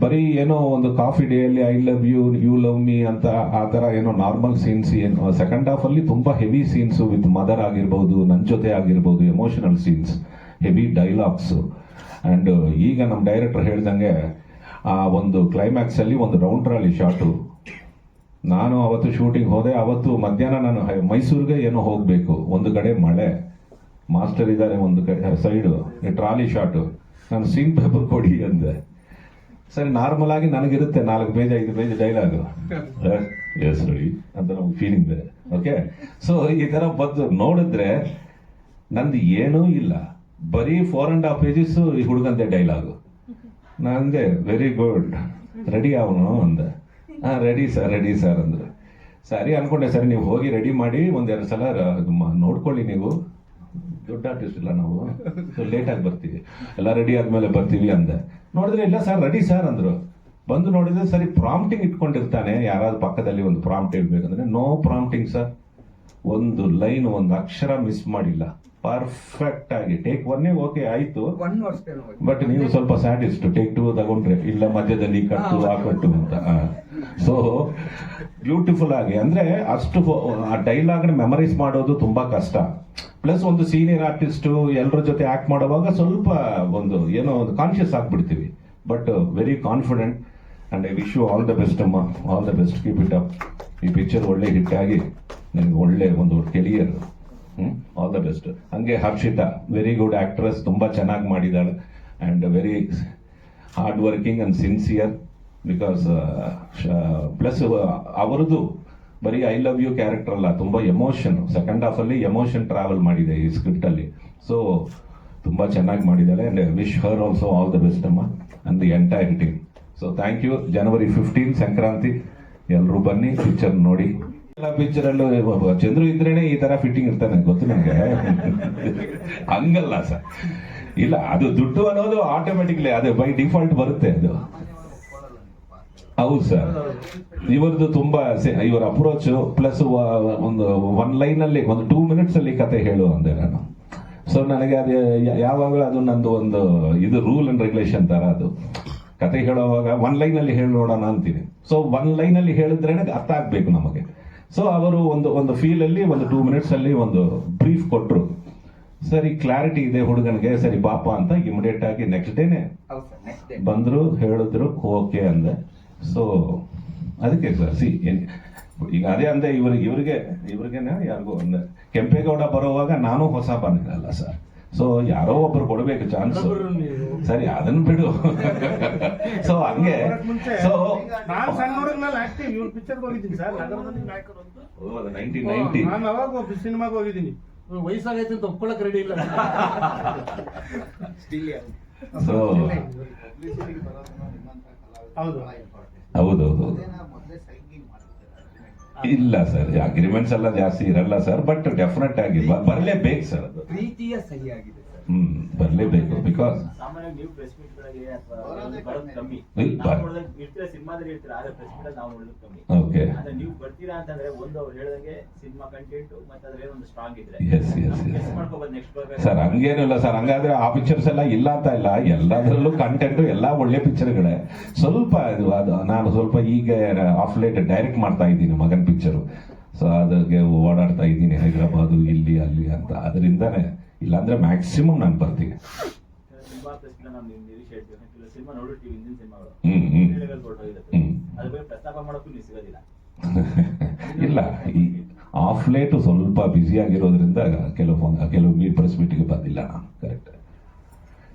ಬರೀ ಏನೋ ಒಂದು ಕಾಫಿ ಡೇ ಅಲ್ಲಿ I love you, you love me ಅಂತ ಆ ತರ ಏನೋ ನಾರ್ಮಲ್ ಸೀನ್ಸ್ ಏನು, ಸೆಕೆಂಡ್ ಹಾಫ್ ಅಲ್ಲಿ ತುಂಬಾ ಹೆವಿ ಸೀನ್ಸ್ ವಿತ್ ಮದರ್ ಆಗಿರ್ಬೋದು, ನನ್ನ ಜೊತೆ ಆಗಿರ್ಬೋದು, emotional scenes, heavy dialogues. And ಈಗ ನಮ್ಮ ಡೈರೆಕ್ಟರ್ ಹೇಳ್ದಂಗೆ ಆ ಒಂದು ಕ್ಲೈಮ್ಯಾಕ್ಸ್ ಅಲ್ಲಿ ಒಂದು ರೌಂಡ್ ರಾಲಿ ಶಾಟು. ನಾನು ಅವತ್ತು ಶೂಟಿಂಗ್ ಹೋದೆ. ಅವತ್ತು ಮಧ್ಯಾಹ್ನ ನಾನು ಮೈಸೂರಿಗೆ ಏನೋ ಹೋಗ್ಬೇಕು, ಒಂದು ಕಡೆ ಮಳೆ, ಮಾಸ್ಟರ್ ಇದ್ದಾರೆ ಒಂದು ಕಡೆ ಸೈಡು, ಟ್ರಾಲಿ ಶಾಟು. ನಾನು ಸೀನ್ ಪೇಪರ್ ಕೊಡಿ ಅಂದೆ. ಸರಿ, ನಾರ್ಮಲ್ ಆಗಿ ನನಗಿರುತ್ತೆ 4 page 5 page dialogue, yes ready ಅಂತ ನಮ್ಗೆ ಫೀಲಿಂಗ್ ಬೇರೆ. ಓಕೆ, ಸೊ ಈ ತರ ಬಂದು ನೋಡಿದ್ರೆ ನಂದು ಏನೂ ಇಲ್ಲ, ಬರೀ 4.5 pages ಈ ಹುಡುಗಂತೆ ಡೈಲಾಗು. ನಂದೆ ವೆರಿ ಗುಡ್, ರೆಡಿ ಅವನು ಅಂದೆ. ರೆಡಿ ಸರ್ ಅಂದ್ರು. ಸರಿ ಅನ್ಕೊಂಡೆ, ಸರಿ ನೀವು ಹೋಗಿ ರೆಡಿ ಮಾಡಿ 1-2 ಸಲ ನೋಡ್ಕೊಳ್ಳಿ, ನೀವು ದೊಡ್ಡ ಆರ್ಟಿಸ್ಟ್ ಇಲ್ಲ ನಾವು, ಲೇಟ್ ಆಗಿ ಬರ್ತೀವಿ, ಎಲ್ಲ ರೆಡಿ ಆದ್ಮೇಲೆ ಬರ್ತೀವಿ ಅಂದೆ. ನೋಡಿದ್ರೆ ಇಲ್ಲ ಸರ್ ರೆಡಿ ಸರ್ ಅಂದ್ರು. ಬಂದು ನೋಡಿದ್ರೆ ಸರಿ ಪ್ರಾಂಪ್ಟಿಂಗ್ ಇಟ್ಕೊಂಡಿರ್ತಾನೆ, ಯಾರಾದ್ರೂ ಪಕ್ಕದಲ್ಲಿ ಒಂದು ಪ್ರಾಂಪ್ಟ್ ಇರ್ಬೇಕಂದ್ರೆ ನೋ ಪ್ರಾಂಪ್ಟಿಂಗ್ ಸರ್, ಒಂದು ಲೈನ್ ಒಂದು ಅಕ್ಷರ ಮಿಸ್ ಮಾಡಿಲ್ಲ, ಪರ್ಫೆಕ್ಟ್ ಆಗಿ ಟೇಕ್ 1 ಓಕೆ ಆಯ್ತು, ಬಟ್ ನೀವು ಸ್ವಲ್ಪ ಸ್ಯಾಟಿಸ್ಟ್ ಟೇಕ್ 2 ತಗೊಂಡ್ರೆ ಇಲ್ಲ ಮಧ್ಯದಲ್ಲಿ ಕಟ್ಟು ಹಾಕಟ್ಟು ಅಂತ. ಸೊ ಬ್ಯೂಟಿಫುಲ್ ಆಗಿ, ಅಂದ್ರೆ ಅಷ್ಟು ಆ ಡೈಲಾಗ್ ಮೆಮರೈಸ್ ಮಾಡೋದು ತುಂಬಾ ಕಷ್ಟ. ಪ್ಲಸ್ ಒಂದು ಸೀನಿಯರ್ ಆರ್ಟಿಸ್ಟ್ ಎಲ್ಲರ ಜೊತೆ ಆಕ್ಟ್ ಮಾಡುವಾಗ ಸ್ವಲ್ಪ ಒಂದು ಏನೋ ಒಂದು ಕಾನ್ಶಿಯಸ್ ಆಗ್ಬಿಡ್ತೀವಿ, but very confident. And I wish you all the best ಅಮ್ಮ, all the best, keep it up. ಈ ಪಿಕ್ಚರ್ ಒಳ್ಳೆ ಹಿಟ್ ಆಗಿ ನಿಮ್ಗೆ ಒಳ್ಳೆ ಒಂದು ಕೆರಿಯರ್, ಆಲ್ ದ ಬೆಸ್ಟ್. ಹಂಗೆ ಹರ್ಷಿತಾ ವೆರಿ ಗುಡ್ ಆಕ್ಟ್ರೆಸ್, ತುಂಬಾ ಚೆನ್ನಾಗಿ ಮಾಡಿದಾಳೆ and very hard working and sincere. Because plus ಅವರದು ಬರೀ ಐ ಲವ್ ಯು ಕ್ಯಾರೆಕ್ಟರ್ ಅಲ್ಲ, ತುಂಬಾ ಎಮೋಷನ್, ಸೆಕೆಂಡ್ ಹಾಫ್ ಅಲ್ಲಿ ಎಮೋಷನ್ ಟ್ರಾವೆಲ್ ಮಾಡಿದೆ ಈ ಸ್ಕ್ರಿಪ್ಟ್ ಅಲ್ಲಿ. ಸೊ ತುಂಬಾ ಚೆನ್ನಾಗಿ ಮಾಡಿದ್ದಾಳೆ and wish her also all the best ಅಮ್ಮ and the entire team. So thank you. January 15 Sankranti, ಎಲ್ಲರೂ ಬನ್ನಿ, ಪಿಕ್ಚರ್ ನೋಡಿ. ಎಲ್ಲ ಪಿಕ್ಚರ್ ಅಲ್ಲೂ ಚಂದ್ರು ಇದ್ರೇನೆ ಈ ತರ ಫಿಟ್ಟಿಂಗ್ ಇರ್ತಾನೆ, ಗೊತ್ತು ನನಗೆ. ಹಂಗಲ್ಲ ಸರ್, ಇಲ್ಲ ಅದು ದುಡ್ಡು ಅನ್ನೋದು ಆಟೋಮೆಟಿಕ್ಲಿ ಅದು ಬೈ ಡಿಫಾಲ್ಟ್ ಬರುತ್ತೆ ಅದು. ಹೌದು ಸರ್, ಇವ್ರದ್ದು ತುಂಬಾ ಇವರ ಅಪ್ರೋಚ್ ಪ್ಲಸ್ ಒಂದು 1 ಲೈನ್ ಅಲ್ಲಿ ಒಂದು 2 minutes ಅಲ್ಲಿ ಕತೆ ಹೇಳು ಅಂದೆ ನಾನು. ಸೊ ನನಗೆ ಅದು ಯಾವಾಗಲೂ ಅದು ನಂದು ಒಂದು ಇದು ರೂಲ್ ಅಂಡ್ ರೆಗ್ಯುಲೇಷನ್ ತರ, ಅದು ಕತೆ ಹೇಳುವಾಗ 1 ಲೈನ್ ಅಲ್ಲಿ ಹೇಳಿ ನೋಡೋಣ ಅಂತೀನಿ. ಸೊ 1 ಲೈನ್ ಅಲ್ಲಿ ಹೇಳಿದ್ರೆ ಅರ್ಥ ಆಗ್ಬೇಕು ನಮಗೆ. ಸೊ ಅವರು ಒಂದು ಫೀಲ್ ಅಲ್ಲಿ ಒಂದು 2 minutes ಅಲ್ಲಿ ಒಂದು ಬ್ರೀಫ್ ಕೊಟ್ರು. ಸರಿ ಕ್ಲಾರಿಟಿ ಇದೆ ಹುಡುಗನಿಗೆ, ಸರಿ ಬಾಪ ಅಂತ ಇಮಿಡಿಯೇಟ್ ಆಗಿ ನೆಕ್ಸ್ಟ್ ಡೇನೆ ಬಂದ್ರು, ಹೇಳಿದ್ರು, ಓಕೆ ಅಂದೆ. ಸೊ ಅದಕ್ಕೆ ಸರ್ ಈಗ ಅದೇ ಅಂದೆ, ಇವ್ರಿಗೆ ಯಾರಿಗೂ ಅಂದೆ, ಕೆಂಪೇಗೌಡ ಬರೋವಾಗ ನಾನು ಹೊಸ ಬಂದಿರಲ್ಲ ಸರ್. ಸೊ ಯಾರೋ ಒಬ್ರು ಕೊಡ್ಬೇಕು ಚಾನ್ಸ್, ಸರಿ ಅದನ್ನ ಬಿಡು. ಸೊ ಹಂಗೆ, ಸೊ ನಾನು ಸಣ್ಣ ಹುಡುಗನಲ್ಲಿ ಆಕ್ಟಿವ್ ಇವ್ರ ಪಿಕ್ಚರ್ ಹೋಗಿದ್ದೀನಿ ಸರ್, ನಗರದಲ್ಲಿ ನಾಯಕರು ಅಂತ. 1990 ನಾನು ಅವಾಗ ಸಿನಿಮಾಗೆ ಹೋಗಿದ್ದೀನಿ, ವಯಸ್ಸಾಗೈತೆ ಅಂತ ಒಪ್ಕೊಳಕ್ ರೆಡಿ ಇಲ್ಲ. ಸೊ ಹೌದು ಹೌದೌದು, ಇಲ್ಲ ಸರ್ ಅಗ್ರಿಮೆಂಟ್ಸ್ ಎಲ್ಲ ಜಾಸ್ತಿ ಇರಲ್ಲ ಸರ್, ಬಟ್ ಡೆಫಿನೆಟ್ ಆಗಿ ಬರ್ಲೇಬೇಕು ಸರ್, ಅದು ಪ್ರೀತಿಯ ಸಹಿಯಾಗಿದೆ ಸರ್. ಬರ್ಲೇಬೇಕು. ಬಿಕಾಸ್ ಸಾಮಾನ್ಯ ನೀವು ಪ್ರೆಸ್ ಮೀಟ್ ಗಳಿಗೆ ಅಥವಾ ಬರೋದು ಕಮ್ಮಿ, ಸಿನಿಮಾದಲ್ಲಿ ಇರ್ತೀರಾ, ಆದ್ರೆ ಪ್ರೆಸ್ ಮೀಟ್ ನಾವು ನೋಡೋದು ಕಮ್ಮಿ. ಓಕೆ, ಅಂದ್ರೆ ನೀವು ಬರ್ತೀರಾ ಅಂತಂದ್ರೆ ಒಂದು ಅವ್ರು ಹೇಳ್ದಂಗೆ ಸಿನಿಮಾ ಕಂಟೆಂಟ್ ಮತ್ತೆ ಅದ್ರ ಒಂದು ಸ್ಟ್ರಾಂಗ್ ಇದ್ರೆ ಎಸ್ ಎಸ್ ಎಸ್ ಮಾಡ್ಕೋಬಹುದು. ನೆಕ್ಸ್ಟ್ ಸರ್ ಹಂಗೇನಿಲ್ಲ ಸರ್, ಹಂಗಾದ್ರೆ ಆ ಪಿಕ್ಚರ್ಸ್ ಎಲ್ಲ ಇಲ್ಲ ಅಂತ ಇಲ್ಲ, ಎಲ್ಲದರಲ್ಲೂ ಕಂಟೆಂಟ್ ಎಲ್ಲ ಒಳ್ಳೆ ಪಿಕ್ಚರ್ಗಳೇ. ಸ್ವಲ್ಪ ಅದು ನಾನು ಸ್ವಲ್ಪ ಈಗ ಆಫ್ ಲೇಟ್ ಡೈರೆಕ್ಟ್ ಮಾಡ್ತಾ ಇದ್ದೀನಿ ಮಗನ್ ಪಿಕ್ಚರು. ಸೊ ಅದಕ್ಕೆ ಓಡಾಡ್ತಾ ಇದ್ದೀನಿ ಹೈದರಾಬಾದು ಇಲ್ಲಿ ಅಲ್ಲಿ ಅಂತ, ಅದರಿಂದಾನೆ. ಇಲ್ಲಾಂದ್ರೆ ಮ್ಯಾಕ್ಸಿಮಮ್ ನಾನು ಬರ್ತೀನಿ. ಸಿನಿಮಾ ಪ್ರೆಸ್ ನಾವು ನಿರೀಕ್ಷೆ ಇಡ್ತೀವಿ, ಸಿನಿಮಾ ನೋಡಿರ್ತೀವಿ, ಹಿಂದಿನ ಸಿನಿಮಾಗಳು ಅದ್ರ ಬಗ್ಗೆ ಪ್ರಸ್ತಾಪ ಮಾಡೋಕ್ಕೂ ನೀವು ಸಿಗೋದಿಲ್ಲ. ಇಲ್ಲ, ಈ ಆಫ್ ಲೇಟ್ ಸ್ವಲ್ಪ ಬ್ಯುಸಿ ಆಗಿರೋದ್ರಿಂದ ಕೆಲವು ಪ್ರೆಸ್ ಮೀಟ್ಗೆ ಬಂದಿಲ್ಲ ನಾನು. ಕರೆಕ್ಟ್,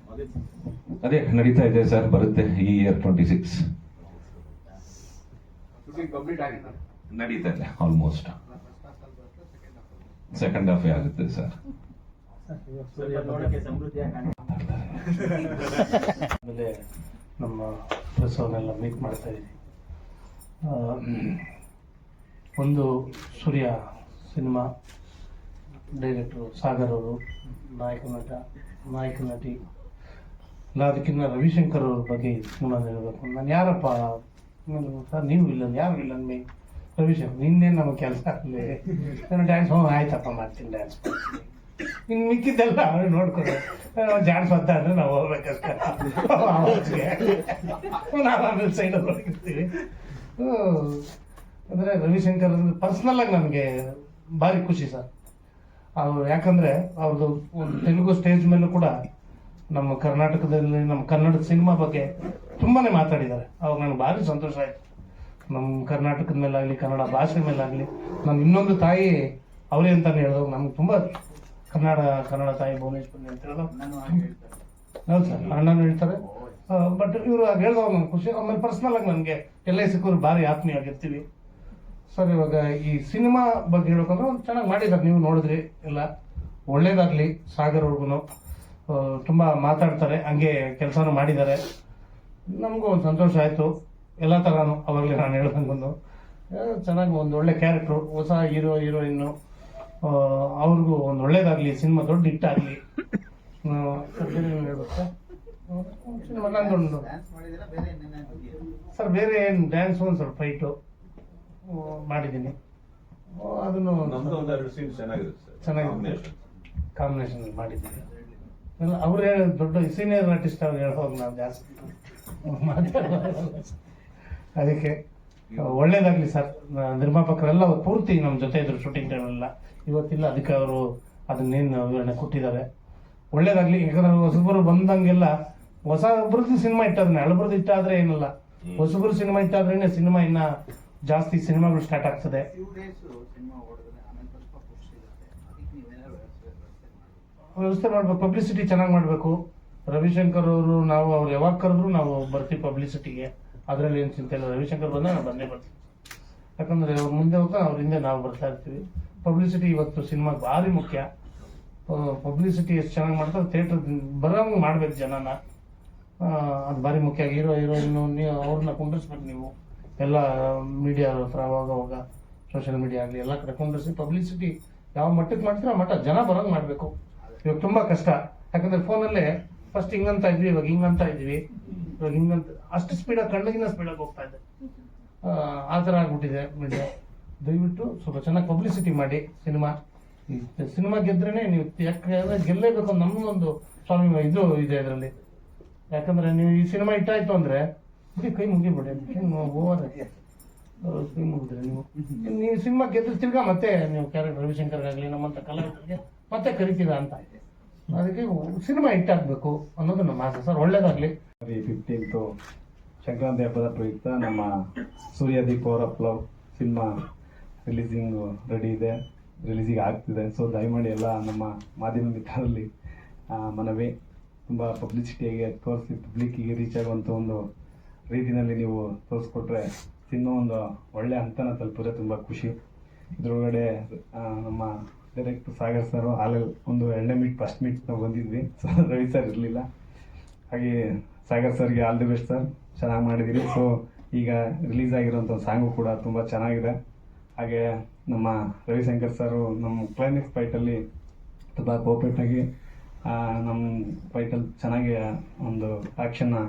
ಅದೇ ನಡೀತಾ ಇದೆ ಸರ್, ಬರುತ್ತೆ ಈ ಇಯರ್ 26 ನಡೀತಾ ಇದೆ. ಆಲ್ಮೋಸ್ಟ್ ಸೆಕೆಂಡ್ ಹಾಫ್ ಆಗುತ್ತೆ ಸರ್. ನೋಡಕ್ಕೆ ಸಮೃದ್ಧಿಯಾಗಿ ಆಮೇಲೆ ನಮ್ಮ ಪ್ರೆಸ್ ಅವನ್ನೆಲ್ಲ ಮೀಟ್ ಮಾಡ್ತಾ ಇದ್ದೀವಿ. ಒಂದು ಸೂರ್ಯ ಸಿನಿಮಾ ಡೈರೆಕ್ಟರು ಸಾಗರ್ ಅವರು, ನಾಯಕ ನಟಿ ಇಲ್ಲ, ಅದಕ್ಕಿಂತ ರವಿಶಂಕರ್ ಅವ್ರ ಬಗ್ಗೆ ಸಿನಿಮಾ ಹೇಳಬೇಕು. ನಾನು ಯಾರಪ್ಪ ಸರ್, ನೀವು ವಿಲ್ಲನ್, ಯಾರು ವಿಲ್ಲನ್ ಮೇ ರವಿಶಂಕರ್, ನಿನ್ನೇನು ನಮಗೆ ಕೆಲಸ ಆಗಲಿ, ನಾನು ಡ್ಯಾನ್ಸ್ ಆಯ್ತಪ್ಪ ಮಾಡ್ತೀನಿ, ಡ್ಯಾನ್ಸ್ ಮಾಡ್ತೀನಿ. ಇನ್ನು ಮಿಕ್ಕಿದ್ದೆಲ್ಲ ಅವ್ರು ನೋಡ್ಕೊಂಡು ಜಾಡ್ಸ್ವಂತ ಅಂದ್ರೆ ನಾವು ಹೋಗ್ಬೇಕಷ್ಟೇ ಆವಾಜ್ಗೆ ನಾವು ಆಮೇಲೆ ಸೈಡಲ್ಲಿ ಹೋಗಿರ್ತೀವಿ. ಅಂದರೆ ರವಿಶಂಕರ್ ಅಂದ್ರೆ ಪರ್ಸ್ನಲ್ ಆಗಿ ನನಗೆ ಭಾರಿ ಖುಷಿ ಸರ್. ಅವರು ಯಾಕಂದರೆ ಅವ್ರದ್ದು ಒಂದು ತೆಲುಗು ಸ್ಟೇಜ್ ಮೇಲೂ ಕೂಡ ನಮ್ಮ ಕರ್ನಾಟಕದಲ್ಲಿ ನಮ್ಮ ಕನ್ನಡದ ಸಿನಿಮಾ ಬಗ್ಗೆ ತುಂಬಾ ಮಾತಾಡಿದ್ದಾರೆ. ಅವಾಗ ನನಗೆ ಭಾರಿ ಸಂತೋಷ ಆಯಿತು. ನಮ್ಮ ಕರ್ನಾಟಕದ ಮೇಲಾಗಲಿ ಕನ್ನಡ ಭಾಷೆ ಮೇಲಾಗಲಿ ನಮ್ಮ ಇನ್ನೊಂದು ತಾಯಿ ಅವರೇ ಅಂತಾನೆ ಹೇಳಿದ್ರು. ನಮ್ಗೆ ತುಂಬ ಕನ್ನಡ ತಾಯಿ ಭುವನೇಶ್ವರಿ ಅಂತ ಹೇಳಿದ್ರು. ಹೌದು ಸರ್, ಅಣ್ಣನೂ ಹೇಳ್ತಾರೆ. ಬಟ್ ಇವರು ಹೇಳಿದವಾಗ ನನಗೆ ಖುಷಿ. ಆಮೇಲೆ ಪರ್ಸ್ನಲ್ ಆಗಿ ನನಗೆ ಎಲ್ಲ ಸಿಕ್ಕರು ಭಾರಿ ಆತ್ಮೀಯಾಗಿರ್ತೀವಿ ಸರ್. ಇವಾಗ ಈ ಸಿನಿಮಾ ಬಗ್ಗೆ ಹೇಳ್ಬೇಕಂದ್ರೆ ಒಂದು ಚೆನ್ನಾಗಿ ಮಾಡಿದ್ದಾರೆ, ನೀವು ನೋಡಿದ್ರಿ ಎಲ್ಲ. ಒಳ್ಳೇದಾಗಲಿ ಸಾಗರ್ ಅವ್ರಿಗೂ. ತುಂಬ ಮಾತಾಡ್ತಾರೆ, ಹಂಗೆ ಕೆಲಸನೂ ಮಾಡಿದ್ದಾರೆ. ನಮಗೂ ಒಂದು ಸಂತೋಷ ಆಯಿತು ಎಲ್ಲ ಥರನೂ. ಅವಾಗಲೇ ನಾನು ಹೇಳ್ದಂಗೊಂದು ಚೆನ್ನಾಗಿ ಒಂದು ಒಳ್ಳೆ ಕ್ಯಾರೆಕ್ಟ್ರು, ಹೊಸ ಹೀರೋಯಿನ್ನು, ಅವ್ರಿಗೂ ಒಂದು ಒಳ್ಳೇದಾಗಲಿ, ಸಿನಿಮಾ ದೊಡ್ಡ ಹಿಟ್ಟಾಗಲಿ. ಹೇಳ್ಬೇಕು ಸಿನಿಮಾ ನಂದೊಂದು ಸರ್, ಬೇರೆ ಏನು ಡ್ಯಾನ್ಸ್ ಒಂದು ಸ್ವಲ್ಪ ಫೈಟು ಮಾಡಿದ್ದೀನಿ. ಅದನ್ನು ಚೆನ್ನಾಗಿದೆ, ಕಾಂಬಿನೇಷನ್ ಮಾಡಿದ್ದೀನಿ. ಎಲ್ಲ ಅವ್ರು ಹೇಳಿ ದೊಡ್ಡ ಸೀನಿಯರ್ ಆರ್ಟಿಸ್ಟ್ ಅವ್ರು ಹೇಳೋದು ನಾವು ಜಾಸ್ತಿ ಮಾತಾಡೋದು. ಅದಕ್ಕೆ ಒಳ್ಳೇದಾಗಲಿ ಸರ್. ನಿರ್ಮಾಪಕರೆಲ್ಲ ಪೂರ್ತಿ ನಮ್ಮ ಜೊತೆ ಇದ್ರು ಶೂಟಿಂಗ್ ಟೈಮೆಲ್ಲ. ಇವತ್ತಿಲ್ಲ, ಅದಕ್ಕೆ ಅವರು ಅದನ್ನೇನು ವಿವರಣೆ ಕೊಟ್ಟಿದ್ದಾರೆ. ಒಳ್ಳೇದಾಗಲಿ. ಯಾಕಂದ್ರೆ ಹೊಸಬರು ಬಂದಂಗೆಲ್ಲ ಹೊಸಬ್ರದ್ದು ಸಿನಿಮಾ ಇಟ್ಟಾದ್ರೆ, ಹಳಬ್ರದ್ದು ಇಟ್ಟಾದ್ರೆ ಏನಲ್ಲ, ಹೊಸಬ್ರು ಸಿನಿಮಾ ಇಟ್ಟಾದ್ರೇನೆ ಸಿನಿಮಾ ಇನ್ನ ಜಾಸ್ತಿ ಸಿನಿಮಾಗಳು ಸ್ಟಾರ್ಟ್ ಆಗ್ತದೆ. ವ್ಯವಸ್ಥೆ ಮಾಡ್ಬೇಕು, ಪಬ್ಲಿಸಿಟಿ ಚೆನ್ನಾಗಿ ಮಾಡಬೇಕು. ರವಿಶಂಕರ್ ಅವರು, ನಾವು ಅವ್ರು ಯಾವಾಗ ಕರೆದ್ರು ನಾವು ಬರ್ತೀವಿ ಪಬ್ಲಿಸಿಟಿಗೆ, ಅದರಲ್ಲಿ ಏನು ಚಿಂತೆ ಇಲ್ಲ. ರವಿಶಂಕರ್ ಬಂದಾಗ ನಾವು ಬಂದೇ ಬರ್ತೀವಿ. ಯಾಕಂದ್ರೆ ಅವ್ರು ಮುಂದೆ ಹೋಗ್ತಾ ಅವ್ರ ಹಿಂದೆ ನಾವು ಬರ್ತಾ ಇರ್ತೀವಿ. ಪಬ್ಲಿಸಿಟಿ ಇವತ್ತು ಸಿನಿಮಾಗೆ ಭಾರಿ ಮುಖ್ಯ. ಪಬ್ಲಿಸಿಟಿ ಎಷ್ಟು ಚೆನ್ನಾಗಿ ಮಾಡ್ತಾರೆ, ಥಿಯೇಟರ್ ಬರೋಂಗೆ ಮಾಡ್ಬೇಕು ಜನನ, ಅದು ಭಾರಿ ಮುಖ್ಯ. ಹೀರೋಯಿನ್ನು ನೀವು ಅವ್ರನ್ನ ಕುಂಡ್ರಿಸ್ಬೇಕು. ನೀವು ಎಲ್ಲ ಮೀಡಿಯಾ ಹತ್ರ ಅವಾಗ ಸೋಷಿಯಲ್ ಮೀಡಿಯಾ ಆಗಲಿ ಎಲ್ಲ ಕಡೆ ಕುಂಡ್ರಿಸಿ ಪಬ್ಲಿಸಿಟಿ ಯಾವ ಮಟ್ಟಕ್ಕೆ ಮಾಡ್ತೀರೋ ಆ ಮಟ್ಟ ಜನ ಬರೋಂಗೆ ಮಾಡಬೇಕು. ಇವಾಗ ತುಂಬ ಕಷ್ಟ. ಯಾಕಂದ್ರೆ ಫೋನಲ್ಲೇ ಫಸ್ಟ್ ಹಿಂಗಂತ ಇದ್ವಿ, ಇವಾಗ ಹಿಂಗಂತ ಇದ್ವಿ, ಇವಾಗ ಹಿಂಗಂತ ಅಷ್ಟು ಸ್ಪೀಡಾಗಿ ಕಣ್ಣಿಗಿನ ಸ್ಪೀಡಾಗಿ ಹೋಗ್ತಾ ಇದೆ. ಆ ಥರ ಆಗ್ಬಿಟ್ಟಿದೆ ಮೀಡಿಯಾ. ದಯವಿಟ್ಟು ಸ್ವಲ್ಪ ಚೆನ್ನಾಗಿ ಪಬ್ಲಿಸಿಟಿ ಮಾಡಿ ಸಿನಿಮಾ ಗೆದ್ರೇನೆ ನೀವು. ಯಾಕಂದ್ರೆ ಗೆಲ್ಲೇಬೇಕು, ನಮ್ಮೊಂದು ಸ್ವಾಮಿ ಇದು ಇದೆ ಅದರಲ್ಲಿ. ಯಾಕಂದ್ರೆ ನೀವು ಈ ಸಿನಿಮಾ ಇಟ್ಟಾಯ್ತು ಅಂದ್ರೆ ಬಿಡಿ, ಕೈ ಮುಗಿಬಿಡಿ, ಓವರ್ ಕೈ ಮುಗಿದ್ರೆ ನೀವು ಸಿನಿಮಾ ಗೆದ್ರೆ ತಿರ್ಗಾ ಮತ್ತೆ ನೀವು ಕ್ಯಾರೆಕ್ಟರ್ ರವಿಶಂಕರ್ಗಾಗಲಿ ನಮ್ಮಂಥ ಕಲಾವಿದರಿಗೆ ಮತ್ತೆ ಕರಿತೀರಾ ಅಂತ. ಅದಕ್ಕೆ ಸಿನಿಮಾ ಹಿಟ್ಟಾಗಬೇಕು ಅನ್ನೋದು ನಮ್ಮ ಆಸೆ ಸರ್. ಒಳ್ಳೇದಾಗಲಿ. 15th ಸಂಕ್ರಾಂತಿ ಹಬ್ಬದ ಪ್ರಯುಕ್ತ ನಮ್ಮ Suryadeep power of love cinema releasing ready ಇದೆ, ರಿಲೀಸಿಗೆ ಆಗ್ತಿದೆ. ಸೊ ದಯಮಾಡಿ ಎಲ್ಲ ನಮ್ಮ ಮಾಧ್ಯಮ ಮಿತ್ರರಲ್ಲಿ ಮನವಿ, ತುಂಬ ಪಬ್ಲಿಸಿಟಿಯಾಗಿ ತೋರಿಸಿ ಪಬ್ಲಿಕ್ಕಿಗೆ ರೀಚ್ ಆಗುವಂಥ ಒಂದು ರೀತಿಯಲ್ಲಿ ನೀವು ತೋರಿಸ್ಕೊಟ್ರೆ ಸಿನಿಮಾ ಒಂದು ಒಳ್ಳೆ ಹಂತನ ತಲುಪಿದ್ರೆ ತುಂಬ ಖುಷಿ. ಇದರೊಳಗಡೆ ನಮ್ಮ ಡೈರೆಕ್ಟರ್ ಸಾಗರ್ ಸರ್ ಹಾಲಲ್ಲಿ ಒಂದು 2ನೇ ಮೀಟ್, ಫಸ್ಟ್ ಮೀಟ್ ನಾವು ಬಂದಿದ್ವಿ. ಸೊ ರವಿ ಸರ್ ಇರಲಿಲ್ಲ. ಹಾಗೆ ಸಾಗರ್ ಸರ್ಗೆ ಆಲ್ ದಿ ಬೆಸ್ಟ್ ಸರ್, ಚೆನ್ನಾಗಿ ಮಾಡಿದ್ದೀರಿ. ಸೊ ಈಗ ರಿಲೀಸ್ ಆಗಿರೋಂಥ ಸಾಂಗು ಕೂಡ ತುಂಬ ಚೆನ್ನಾಗಿದೆ. ಹಾಗೆ ನಮ್ಮ ರವಿಶಂಕರ್ ಸರು ನಮ್ಮ ಕ್ಲೈಮ್ಯಾಕ್ಸ್ ಫೈಟಲ್ಲಿ ತುಂಬ ಕೋಪರೇಟಾಗಿ ನಮ್ಮ ಫೈಟಲ್ಲಿ ಚೆನ್ನಾಗಿ ಒಂದು ಆ್ಯಕ್ಷನ್ನ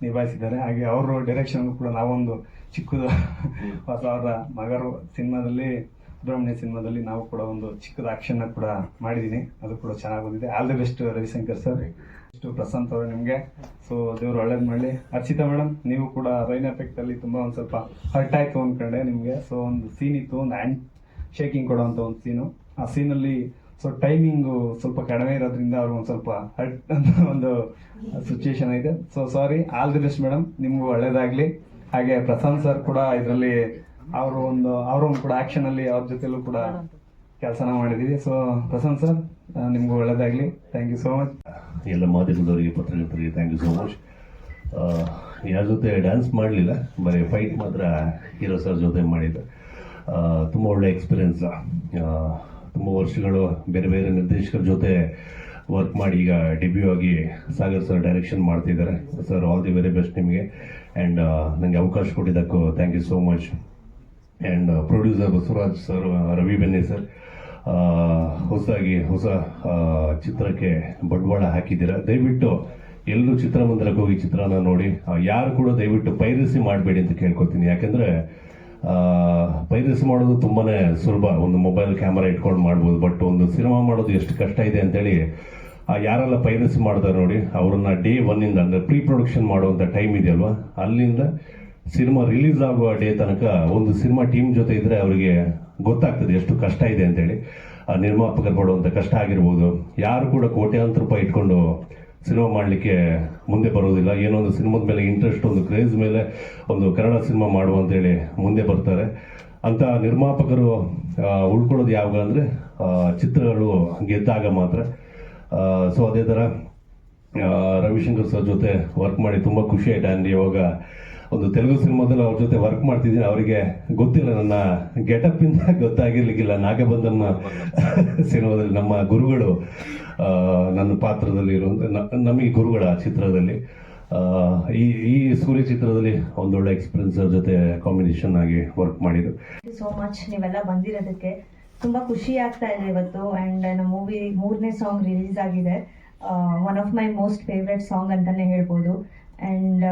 ನಿಭಾಯಿಸಿದ್ದಾರೆ. ಹಾಗೆ ಅವರು ಡೈರೆಕ್ಷನ್ಗೂ ಕೂಡ ನಾವೊಂದು ಚಿಕ್ಕದು ಹೊಸ ಅವರ ಮಗರು ಸಿನಿಮಾದಲ್ಲಿ, ಸುಬ್ರಹ್ಮಣ್ಯ ಸಿನಿಮಾದಲ್ಲಿ ನಾವು ಕೂಡ ಒಂದು ಚಿಕ್ಕದ ಆ್ಯಕ್ಷನ್ನ ಕೂಡ ಮಾಡಿದ್ದೀನಿ. ಅದು ಕೂಡ ಚೆನ್ನಾಗಿ ಬಂದಿದೆ. All the best Ravishankar sir. ಇಷ್ಟು ಪ್ರಶಾಂತ್ ಅವರು ನಿಮಗೆ. ಸೊ ದೇವರು ಒಳ್ಳೇದು ಮಾಡಲಿ. ಅರ್ಚಿತಾ ಮೇಡಮ್, ನೀವು ಕೂಡ ರೈನ್ ಎಫೆಕ್ಟಲ್ಲಿ ತುಂಬ ಒಂದು ಸ್ವಲ್ಪ ಹರ್ಟ್ ಆಯಿತು ಅಂದ್ಕೊಂಡೆ ನಿಮಗೆ. ಸೊ ಒಂದು ಸೀನ್ ಇತ್ತು, ಒಂದು ಹ್ಯಾಂಡ್ ಶೇಕಿಂಗ್ ಕೊಡೋವಂಥ ಒಂದು ಸೀನು. ಆ ಸೀನಲ್ಲಿ ಸೊ ಟೈಮಿಂಗು ಸ್ವಲ್ಪ ಕಡಿಮೆ ಇರೋದ್ರಿಂದ ಅವ್ರು ಒಂದು ಸ್ವಲ್ಪ ಹರ್ಟ್ ಅಂತ ಒಂದು ಸಿಚುವೇಶನ್ ಇದೆ. So sorry. All the best madam, ನಿಮಗೂ ಒಳ್ಳೇದಾಗಲಿ. ಹಾಗೆ ಪ್ರಶಾಂತ್ ಸರ್ ಕೂಡ ಇದರಲ್ಲಿ ಅವರು ಕೂಡ ಆ್ಯಕ್ಷನಲ್ಲಿ ಅವ್ರ ಜೊತೆಲೂ ಕೂಡ ಕೆಲಸನ ಮಾಡಿದ್ದೀವಿ. ಸೊ ಪ್ರಶಾಂತ್ ಸರ್, ನಿಮಗೂ ಒಳ್ಳೇದಾಗಲಿ. Thank you so much. ಎಲ್ಲ ಮಾಧ್ಯಮದವರಿಗೆ, ಪತ್ರಕರ್ತರಿಗೆ ಥ್ಯಾಂಕ್ ಯು ಸೋ ಮಚ್. ಯಾರ ಜೊತೆ ಡ್ಯಾನ್ಸ್ ಮಾಡಲಿಲ್ಲ, ಬರೀ ಫೈಟ್ ಮಾತ್ರ ಹೀರೋ ಸರ್ ಜೊತೆ ಮಾಡಿದ್ದೆ. ತುಂಬ ಒಳ್ಳೆ ಎಕ್ಸ್ಪೀರಿಯನ್ಸ್. ತುಂಬ ವರ್ಷಗಳು ಬೇರೆ ಬೇರೆ ನಿರ್ದೇಶಕರ ಜೊತೆ ವರ್ಕ್ ಮಾಡಿ ಈಗ ಡೆಬ್ಯೂ ಆಗಿ ಸಾಗರ್ ಸರ್ ಡೈರೆಕ್ಷನ್ ಮಾಡ್ತಿದ್ದಾರೆ. Sir all the very best ನಿಮಗೆ. ಆ್ಯಂಡ್ ನನಗೆ ಅವಕಾಶ ಕೊಟ್ಟಿದ್ದಕ್ಕೂ thank you so much. And producer Basavaraj sir, Ravi Benni sir, ಹೊಸ ಚಿತ್ರಕ್ಕೆ ಬಂಡವಾಳ ಹಾಕಿದ್ದೀರಾ. ದಯವಿಟ್ಟು ಎಲ್ಲರೂ ಚಿತ್ರಮಂದಿರಕ್ಕೆ ಹೋಗಿ ಚಿತ್ರನ ನೋಡಿ. ಯಾರು ಕೂಡ ದಯವಿಟ್ಟು ಪೈರಸಿ ಮಾಡಬೇಡಿ ಅಂತ ಕೇಳ್ಕೊತೀನಿ. ಯಾಕೆಂದರೆ ಪೈರಸಿ ಮಾಡೋದು ತುಂಬಾ ಸುಲಭ, ಒಂದು ಮೊಬೈಲ್ ಕ್ಯಾಮರಾ ಇಟ್ಕೊಂಡು ಮಾಡ್ಬೋದು. ಬಟ್ ಒಂದು ಸಿನಿಮಾ ಮಾಡೋದು ಎಷ್ಟು ಕಷ್ಟ ಇದೆ ಅಂತೇಳಿ ಯಾರೆಲ್ಲ ಪೈರಸಿ ಮಾಡ್ತಾರೆ ನೋಡಿ, ಅವ್ರನ್ನ ಡೇ ಒನ್ನಿಂದ ಅಂದರೆ ಪ್ರೀ ಪ್ರೊಡಕ್ಷನ್ ಮಾಡುವಂಥ ಟೈಮ್ ಇದೆಯಲ್ವಾ, ಅಲ್ಲಿಂದ ಸಿನಿಮಾ ರಿಲೀಸ್ ಆಗುವ ಡೇ ತನಕ ಒಂದು ಸಿನಿಮಾ ಟೀಮ್ ಜೊತೆ ಇದ್ದರೆ ಅವರಿಗೆ ಗೊತ್ತಾಗ್ತದೆ ಎಷ್ಟು ಕಷ್ಟ ಇದೆ ಅಂತೇಳಿ. ನಿರ್ಮಾಪಕರು ಪಡುವಂಥ ಕಷ್ಟ ಆಗಿರ್ಬೋದು. ಯಾರು ಕೂಡ ಕೋಟ್ಯಾಂತರ ರೂಪಾಯಿ ಇಟ್ಕೊಂಡು ಸಿನಿಮಾ ಮಾಡಲಿಕ್ಕೆ ಮುಂದೆ ಬರೋದಿಲ್ಲ. ಏನೋ ಒಂದು ಸಿನಿಮಾದ ಮೇಲೆ ಇಂಟ್ರೆಸ್ಟ್, ಒಂದು ಕ್ರೇಜ್ ಮೇಲೆ ಒಂದು ಕನ್ನಡ ಸಿನಿಮಾ ಮಾಡುವ ಅಂತೇಳಿ ಮುಂದೆ ಬರ್ತಾರೆ. ಅಂತ ನಿರ್ಮಾಪಕರು ಉಳ್ಕೊಳ್ಳೋದು ಯಾವಾಗ ಅಂದರೆ ಚಿತ್ರಗಳು ಗೆದ್ದಾಗ ಮಾತ್ರ. ಸೊ ಅದೇ ಥರ ರವಿಶಂಕರ್ ಸರ್ ಜೊತೆ ವರ್ಕ್ ಮಾಡಿ ತುಂಬ ಖುಷಿ ಆಯ್ತು. ಆ್ಯಂಡ್ ಇವಾಗ ಒಂದು ತೆಲುಗು ಸಿನಿಮಾದಲ್ಲಿ ಅವ್ರ ಜೊತೆ ವರ್ಕ್ ಮಾಡ್ತಿದ್ದೀನಿ. ಅವರಿಗೆ ಗೊತ್ತಿಲ್ಲ, ನನ್ನ ಗೆಟಪ್ ಇಂದ ಗೊತ್ತಾಗಿರ್ಲಿಕ್ಕಿಲ್ಲ. ನಾಗಬಂಧನ ಸಿನಿಮಾದಲ್ಲಿ ನಮ್ಮ ಗುರುಗಳು ನನ್ನ ಪಾತ್ರದಲ್ಲಿ ಇರುವಂಥ ನಮಗೆ ಗುರುಗಳ ಚಿತ್ರದಲ್ಲಿ ಈ ಸೂರ್ಯ ಚಿತ್ರದಲ್ಲಿ ಒಂದೊಳ್ಳೆ ಎಕ್ಸ್ಪೀರಿಯನ್ಸ್ ಅವ್ರ ಜೊತೆ ಕಾಂಬಿನೇಷನ್ ಆಗಿ ವರ್ಕ್ ಮಾಡಿದ್ದು. ಸೋ ಮಚ್ ನೀವೆಲ್ಲ ಬಂದಿರೋದಕ್ಕೆ ತುಂಬಾ ಖುಷಿ ಆಗ್ತಾ ಇದೆ ಇವತ್ತು. ಅಂಡ್ ನಮ್ಮ ಮೂವಿ 3ನೇ ಸಾಂಗ್ ರಿಲೀಸ್ ಆಗಿದೆ. One of my most favourite song ಅಂತಾನೆ ಹೇಳ್ಬೋದು. ಅಂಡ್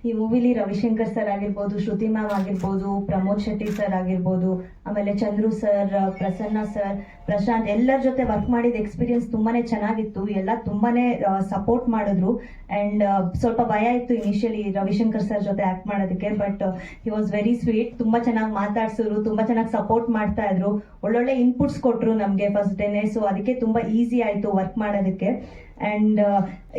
ಈ ಮೂವಿಲಿ ರವಿಶಂಕರ್ ಸರ್ ಆಗಿರ್ಬೋದು, ಶ್ರುತಿ ಮ್ಯಾಮ್ ಆಗಿರ್ಬೋದು, ಪ್ರಮೋದ್ ಶೆಟ್ಟಿ ಸರ್ ಆಗಿರ್ಬೋದು, ಆಮೇಲೆ ಚಂದ್ರು ಸರ್, ಪ್ರಸನ್ನ ಸರ್, ಪ್ರಶಾಂತ್, ಎಲ್ಲರ ಜೊತೆ ವರ್ಕ್ ಮಾಡಿದ ಎಕ್ಸ್ಪೀರಿಯನ್ಸ್ ತುಂಬಾನೇ ಚೆನ್ನಾಗಿತ್ತು. ಎಲ್ಲ ತುಂಬಾನೇ ಸಪೋರ್ಟ್ ಮಾಡಿದ್ರು. ಅಂಡ್ ಸ್ವಲ್ಪ ಭಯ ಇತ್ತು ಇನಿಷಿಯಲಿ ರವಿಶಂಕರ್ ಸರ್ ಜೊತೆ ಆಕ್ಟ್ ಮಾಡೋದಕ್ಕೆ, but he was very sweet. ತುಂಬಾ ಚೆನ್ನಾಗಿ ಮಾತಾಡ್ಸಿದ್ರು, ತುಂಬಾ ಚೆನ್ನಾಗಿ ಸಪೋರ್ಟ್ ಮಾಡ್ತಾ ಇದ್ರು, ಒಳ್ಳೊಳ್ಳೆ ಇನ್ಪುಟ್ಸ್ ಕೊಟ್ರು ನಮಗೆ ಫಸ್ಟ್ ಡೇನೆ. ಸೊ ಅದಕ್ಕೆ ತುಂಬಾ ಈಸಿ ಆಯ್ತು ವರ್ಕ್ ಮಾಡೋದಕ್ಕೆ. ಅಂಡ್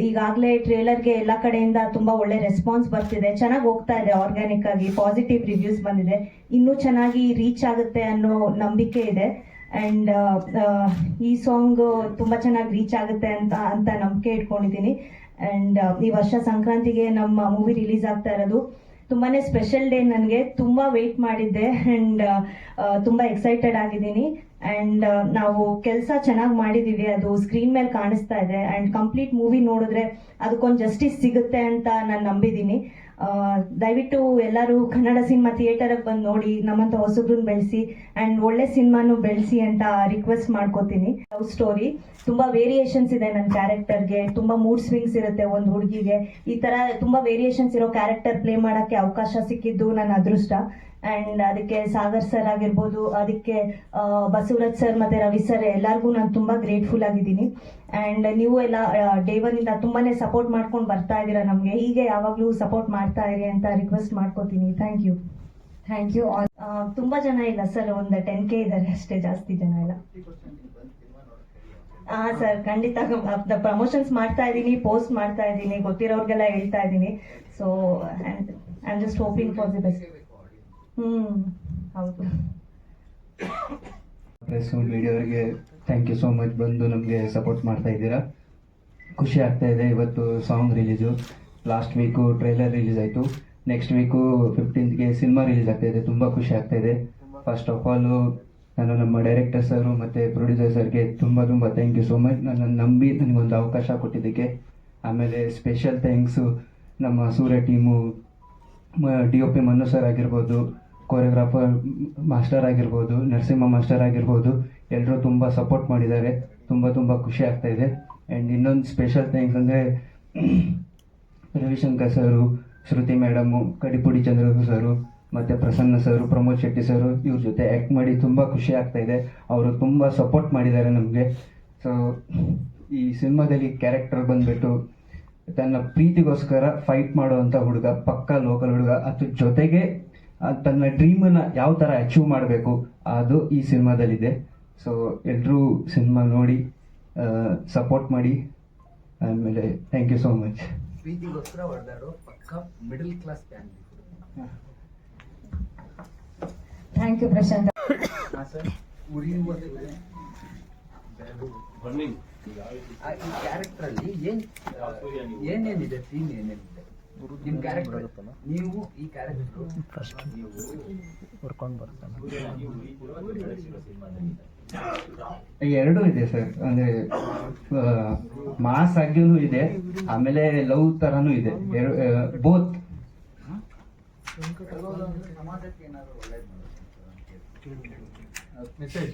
ಈಗಾಗಲೇ ಟ್ರೇಲರ್ಗೆ ಎಲ್ಲ ಕಡೆಯಿಂದ ತುಂಬಾ ಒಳ್ಳೆ ರೆಸ್ಪಾನ್ಸ್ ಬರ್ತಿದೆ, ಚೆನ್ನಾಗಿ ಹೋಗ್ತಾ ಇದೆ, ಆರ್ಗ್ಯಾನಿಕ್ ಆಗಿ ಪಾಸಿಟಿವ್ ರಿವ್ಯೂಸ್ ಬಂದಿದೆ. ಇನ್ನೂ ಚೆನ್ನಾಗಿ ರೀಚ್ ಆಗುತ್ತೆ ಅನ್ನೋ ನಂಬಿಕೆ ಇದೆ. ಅಂಡ್ ಈ ಸಾಂಗ್ ತುಂಬಾ ಚೆನ್ನಾಗಿ ರೀಚ್ ಆಗುತ್ತೆ ಅಂತ ನಂಬಿಕೆ ಇಟ್ಕೊಂಡಿದ್ದೀನಿ. ಅಂಡ್ ಈ ವರ್ಷ ಸಂಕ್ರಾಂತಿಗೆ ನಮ್ಮ ಮೂವಿ ರಿಲೀಸ್ ಆಗ್ತಾ ಇರೋದು ತುಂಬಾನೇ ಸ್ಪೆಷಲ್ ಡೇ. ನನಗೆ ತುಂಬಾ ವೇಟ್ ಮಾಡಿದ್ದೆ ಅಂಡ್ ತುಂಬಾ ಎಕ್ಸೈಟೆಡ್ ಆಗಿದ್ದೀನಿ. ಅಂಡ್ ನಾವು ಕೆಲಸ ಚೆನ್ನಾಗಿ ಮಾಡಿದೀವಿ, ಅದು ಸ್ಕ್ರೀನ್ ಮೇಲೆ ಕಾಣಿಸ್ತಾ ಇದೆ. ಅಂಡ್ ಕಂಪ್ಲೀಟ್ ಮೂವಿ ನೋಡಿದ್ರೆ ಅದಕ್ಕೊಂದು ಜಸ್ಟಿಸ್ ಸಿಗುತ್ತೆ ಅಂತ ನಾನು ನಂಬಿದ್ದೀನಿ. ದಯವಿಟ್ಟು ಎಲ್ಲರೂ ಕನ್ನಡ ಸಿನಿಮಾ ಥಿಯೇಟರ್ಗೆ ಬಂದು ನೋಡಿ, ನಮ್ಮಂತ ಹೊಸಬ್ರನ್ನ ಬೆಳೆಸಿ ಅಂಡ್ ಒಳ್ಳೆ ಸಿನಿಮಾನು ಬೆಳೆಸಿ ಅಂತ ರಿಕ್ವೆಸ್ಟ್ ಮಾಡ್ಕೋತೀನಿ. ಲವ್ ಸ್ಟೋರಿ, ತುಂಬಾ ವೇರಿಯೇಷನ್ಸ್ ಇದೆ ನನ್ನ ಕ್ಯಾರೆಕ್ಟರ್ಗೆ, ತುಂಬಾ ಮೂಡ್ ಸ್ವಿಂಗ್ಸ್ ಇರುತ್ತೆ ಒಂದು ಹುಡುಗಿಗೆ. ಈ ತರ ತುಂಬಾ ವೇರಿಯೇಷನ್ಸ್ ಇರೋ ಕ್ಯಾರೆಕ್ಟರ್ ಪ್ಲೇ ಮಾಡಕ್ಕೆ ಅವಕಾಶ ಸಿಕ್ಕಿದ್ದು ನನ್ನ ಅದೃಷ್ಟ. ಅಂಡ್ ಅದಕ್ಕೆ ಸಾಗರ್ ಸರ್ ಆಗಿರ್ಬೋದು, ಅದಕ್ಕೆ ಬಸವರಾಜ್ ಸರ್ ಮತ್ತೆ ರವಿ ಸರ್, ಎಲ್ಲರಿಗೂ ನಾನು ತುಂಬಾ ಗ್ರೇಟ್ಫುಲ್ ಆಗಿದ್ದೀನಿ. ಅಂಡ್ ನೀವು ಎಲ್ಲ ಡೇ ಒನ್ ಇಂದ ತುಂಬಾನೇ ಸಪೋರ್ಟ್ ಮಾಡ್ಕೊಂಡು ಬರ್ತಾ ಇದ್ದೀರಾ ನಮಗೆ, ಹೀಗೆ ಯಾವಾಗಲೂ ಸಪೋರ್ಟ್ ಮಾಡ್ತಾ ಇರಿ ಅಂತ ರಿಕ್ವೆಸ್ಟ್ ಮಾಡ್ಕೋತೀನಿ. Thank you. ತುಂಬಾ ಜನ ಇಲ್ಲ ಸರ್, ಒಂದು 10K ಇದ್ದಾರೆ ಅಷ್ಟೇ, ಜಾಸ್ತಿ ಜನ ಇಲ್ಲ. ಸರ್ ಖಂಡಿತ ಪ್ರಮೋಷನ್ಸ್ ಮಾಡ್ತಾ ಇದ್ದೀನಿ, ಪೋಸ್ಟ್ ಮಾಡ್ತಾ ಇದ್ದೀನಿ, ಗೊತ್ತಿರೋರ್ಗೆಲ್ಲ ಹೇಳ್ತಾ ಇದ್ದೀನಿ. So I am just hoping for the best. ಹೌದು. ಪ್ರೆಸ್ ಮೀಡಿಯಾವರಿಗೆ ಥ್ಯಾಂಕ್ ಯು ಸೋ ಮಚ್, ಬಂದು ನಮಗೆ ಸಪೋರ್ಟ್ ಮಾಡ್ತಾ ಇದ್ದೀರಾ. ಖುಷಿ ಆಗ್ತಾ ಇದೆ. ಇವತ್ತು song release, last week trailer release ಆಯಿತು, ನೆಕ್ಸ್ಟ್ ವೀಕು 15ಗೆ ಸಿನಿಮಾ ರಿಲೀಸ್ ಆಗ್ತಾ ಇದೆ. ತುಂಬ ಖುಷಿ ಆಗ್ತಾ ಇದೆ. ಫಸ್ಟ್ ಆಫ್ ಆಲು ನಾನು ನಮ್ಮ ಡೈರೆಕ್ಟರ್ ಸರು ಮತ್ತು ಪ್ರೊಡ್ಯೂಸರ್ ಸರ್ಗೆ ತುಂಬ ಥ್ಯಾಂಕ್ ಯು ಸೋ ಮಚ್, ನನ್ನನ್ನು ನಂಬಿ ನನಗೊಂದು ಅವಕಾಶ ಕೊಟ್ಟಿದ್ದಕ್ಕೆ. ಆಮೇಲೆ ಸ್ಪೆಷಲ್ ಥ್ಯಾಂಕ್ಸು ನಮ್ಮ ಸೂರ್ಯ ಟೀಮು, DOP ಮನು ಸರ್ ಆಗಿರ್ಬೋದು, ಕೊರಿಯೋಗ್ರಾಫರ್ ಮಾಸ್ಟರ್ ಆಗಿರ್ಬೋದು, ನರಸಿಂಹ ಮಾಸ್ಟರ್ ಆಗಿರ್ಬೋದು, ಎಲ್ಲರೂ ತುಂಬ ಸಪೋರ್ಟ್ ಮಾಡಿದ್ದಾರೆ. ತುಂಬ ಖುಷಿ ಆಗ್ತಾ ಇದೆ. ಆ್ಯಂಡ್ ಇನ್ನೊಂದು ಸ್ಪೆಷಲ್ ಥ್ಯಾಂಕ್ಸ್ ಅಂದರೆ ರವಿಶಂಕರ್ ಸರು, ಶ್ರುತಿ ಮೇಡಮು, ಕಡಿಪುಡಿ ಚಂದ್ರ ಸರು ಮತ್ತು ಪ್ರಸನ್ನ ಸರು, ಪ್ರಮೋದ್ ಶೆಟ್ಟಿ ಸರು, ಇವ್ರ ಜೊತೆ ಆ್ಯಕ್ಟ್ ಮಾಡಿ ತುಂಬ ಖುಷಿ ಆಗ್ತಾ ಇದೆ. ಅವರು ತುಂಬ ಸಪೋರ್ಟ್ ಮಾಡಿದ್ದಾರೆ ನಮಗೆ. ಸೊ ಈ ಸಿನಿಮಾದಲ್ಲಿ ಕ್ಯಾರೆಕ್ಟರ್ ಬಂದುಬಿಟ್ಟು ತನ್ನ ಪ್ರೀತಿಗೋಸ್ಕರ ಫೈಟ್ ಮಾಡುವಂಥ ಹುಡುಗ, ಪಕ್ಕಾ ಲೋಕಲ್ ಹುಡುಗ. ಅದ್ರ ಜೊತೆಗೆ ತನ್ನ ಡ್ರೀಮನ್ನು ಯಾವ ಥರ ಅಚೀವ್ ಮಾಡಬೇಕು ಅದು ಈ ಸಿನಿಮಾದಲ್ಲಿದೆ. ಸೊ ಎಲ್ಲರೂ ಸಿನಿಮಾ ನೋಡಿ ಸಪೋರ್ಟ್ ಮಾಡಿ. ಆಮೇಲೆ ಥ್ಯಾಂಕ್ ಯು ಸೋ ಮಚ್. ಪ್ರೀತಿಗೋಸ್ಕರ ಹೊಡೆದಾಡೋ ಪಕ್ಕ middle class family. Thank you Prashanth. Sir, ಉರಿಯುವ ಈ ಕ್ಯಾರೆಕ್ಟರ್ ಅಲ್ಲಿ ಏನೇನಿದೆ, ಥೀಮ್ ಏನೇನಿದೆ ನಿಮ್ ಕ್ಯಾರೆಕ್ಟರ್? ನೀವು ಈ ಕ್ಯಾರೆಕ್ಟರ್ ಎರಡೂ ಇದೆ ಸರ್. ಅಂದರೆ ಮಾಸ್ ಆಗಿನೂ ಇದೆ, ಆಮೇಲೆ ಲವ್ ಥರನೂ ಇದೆ, ಬೋತ್. ಸಮಾಜಕ್ಕೆ ಏನಾದ್ರು ಒಳ್ಳೇದು ಮೆಸೇಜ್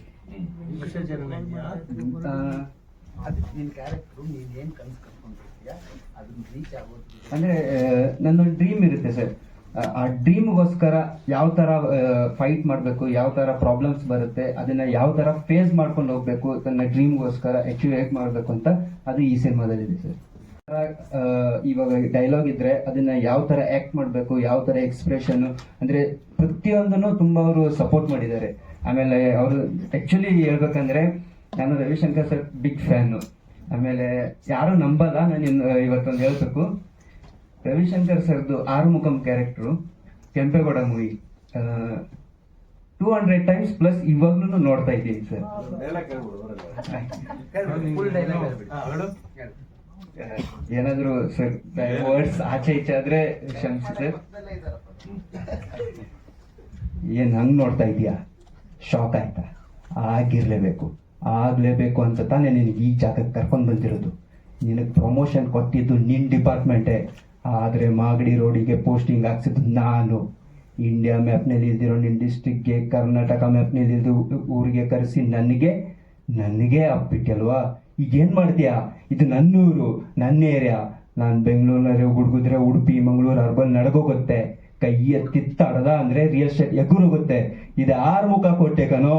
ಅದಕ್ಕೆ ನಿನ್ ಕ್ಯಾರೆಕ್ಟರ್ ನೀನ್ ಏನ್ ಕನ್ಸು ಕಟ್ಕೊಂಡಿರ್ತೀಯ ಅದನ್ನ ರೀಚ್ ಆಗೋದು. ಅಂದರೆ ನನ್ನೊಂದು ಡ್ರೀಮ್ ಇರುತ್ತೆ ಸರ್, ಆ ಡ್ರೀಮ್ಗೋಸ್ಕರ ಯಾವ ಥರ ಫೈಟ್ ಮಾಡಬೇಕು, ಯಾವ ಥರ ಪ್ರಾಬ್ಲಮ್ಸ್ ಬರುತ್ತೆ, ಅದನ್ನ ಯಾವ ಥರ ಫೇಸ್ ಮಾಡ್ಕೊಂಡು ಹೋಗ್ಬೇಕು, ತನ್ನ ಡ್ರೀಮ್ಗೋಸ್ಕರ ಅಚೀವ್ ಹೇಗೆ ಮಾಡಬೇಕು ಅಂತ ಅದು ಈ ಸಿನಿಮಾದಲ್ಲಿದೆ ಸರ್. ಇವಾಗ ಡೈಲಾಗ್ ಇದ್ರೆ ಅದನ್ನ ಯಾವ ಥರ ಆ್ಯಕ್ಟ್ ಮಾಡಬೇಕು, ಯಾವ ಥರ ಎಕ್ಸ್ಪ್ರೆಷನ್, ಅಂದರೆ ಪ್ರತಿಯೊಂದನ್ನು ತುಂಬ ಅವರು ಸಪೋರ್ಟ್ ಮಾಡಿದ್ದಾರೆ. ಆಮೇಲೆ ಅವರು ಆ್ಯಕ್ಚುಲಿ ಹೇಳ್ಬೇಕಂದ್ರೆ ನಾನು ರವಿಶಂಕರ್ ಸರ್ ಬಿಗ್ ಫ್ಯಾನು. ಆಮೇಲೆ ಯಾರು ನಂಬಲ್ಲ, ನಾನು ಇವತ್ತೊಂದು ಹೇಳ್ಬೇಕು, ರವಿಶಂಕರ್ ಸರ್ದು Arumugam character Kempegowda movie 200 times plus ಇವಾಗ್ಲೂ ನೋಡ್ತಾ ಇದ್ದೀನಿ ಸರ್. ಏನಾದ್ರು ಸರ್ ವರ್ಡ್ಸ್ ಆಚೆ ಈಚೆ ಆದ್ರೆ ಕ್ಷಮಿಸಿ ಸರ್. ಏನ್ ಹಂಗ್ ನೋಡ್ತಾ ಇದೀಯಾ, ಶಾಕ್ ಆಯ್ತಾ? ಆಗ್ಲೇಬೇಕು ಅಂತ ತಾನೇ ನಿನಗೆ ಈ ಜಾಗಕ್ಕೆ ಕರ್ಕೊಂಡ್ ಬಂದಿರೋದು. ನಿನಗೆ ಪ್ರಮೋಷನ್ ಕೊಟ್ಟಿದ್ದು ನಿನ್ ಡಿಪಾರ್ಟ್ಮೆಂಟೇ, ಆದ್ರೆ ಮಾಗಡಿ ರೋಡಿಗೆ ಪೋಸ್ಟಿಂಗ್ ಹಾಕ್ಸಿದ್ದು ನಾನು. ಇಂಡಿಯಾ ಮ್ಯಾಪ್ನಲ್ಲಿ ಇಲ್ದಿರೋ ನಿನ್ನ ಡಿಸ್ಟ್ರಿಕ್ಗೆ ಕರ್ನಾಟಕ ಮ್ಯಾಪ್ನಲ್ಲಿ ಇಲ್ದು ಊರಿಗೆ ಕರೆಸಿ ನನಗೆ ಅಪ್ಪಿಟ್ಟಲ್ವಾ? ಈಗೇನು ಮಾಡ್ತೀಯಾ? ಇದು ನನ್ನೂರು, ನನ್ನ ಏರಿಯಾ. ನಾನು ಬೆಂಗಳೂರಿನಲ್ಲಿ ಹುಡುಗಿದ್ರೆ ಉಡುಪಿ ಮಂಗಳೂರು ಅರ್ಬನ್ ನಡಗೋಗುತ್ತೆ. ಕೈ ಎತ್ತಿ ತಡದ ಅಂದ್ರೆ ರಿಯಲ್ ಎಸ್ಟೇಟ್ ಎಗುರೋಗುತ್ತೆ. ಇದು ಆರುಮುಖ ಕೋಟೆ ಕಣೋ.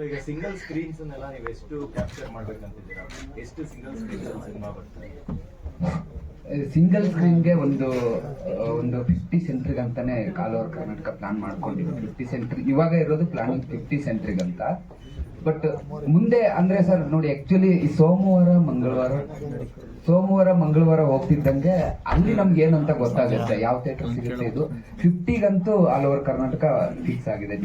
ಈಗ ಸಿಂಗಲ್ ಸ್ಕ್ರೀನ್ಸ್ ಅನ್ನೆಲ್ಲ ನೀವು ಎಷ್ಟು ಕ್ಯಾಪ್ಚರ್ ಮಾಡ್ಬೇಕಂತಿದ್ದೀರಾ? ಎಷ್ಟು ಸಿಂಗಲ್ ಸ್ಕ್ರೀನ್ ಸಿನಿಮಾ ಬರ್ತದೆ? ಸಿಂಗಲ್ ಸ್ಕ್ರೀನ್ಗೆ ಒಂದು 50 ಸೆಂಟ್ರಿಗೆ ಅಂತಾನೆ ಆಲ್ ಓವರ್ ಕರ್ನಾಟಕ ಪ್ಲಾನ್ ಮಾಡ್ಕೊಂಡಿದ್ವಿ. 50 ಸೆಂಟ್ರಿ ಇವಾಗ ಇರೋದು ಪ್ಲಾನಿಂಗ್ 50 ಸೆಂಟ್ರಿಗೆ ಅಂತ. ಬಟ್ ಮುಂದೆ ಅಂದ್ರೆ ಸರ್ ನೋಡಿ, ಆಕ್ಚುಲಿ ಈ ಸೋಮವಾರ ಮಂಗಳವಾರ ಹೋಗ್ತಿದ್ದಂಗೆ ಅಲ್ಲಿ ನಮ್ಗೆ ಏನು ಅಂತ ಗೊತ್ತಾಗುತ್ತೆ, ಯಾವ ಥಿಯೇಟರ್ ಸಿಗುತ್ತೆ. ಇದು 50ಗಂತೂ ಆಲ್ ಓವರ್ ಕರ್ನಾಟಕ ಫಿಕ್ಸ್ ಆಗಿದೆ.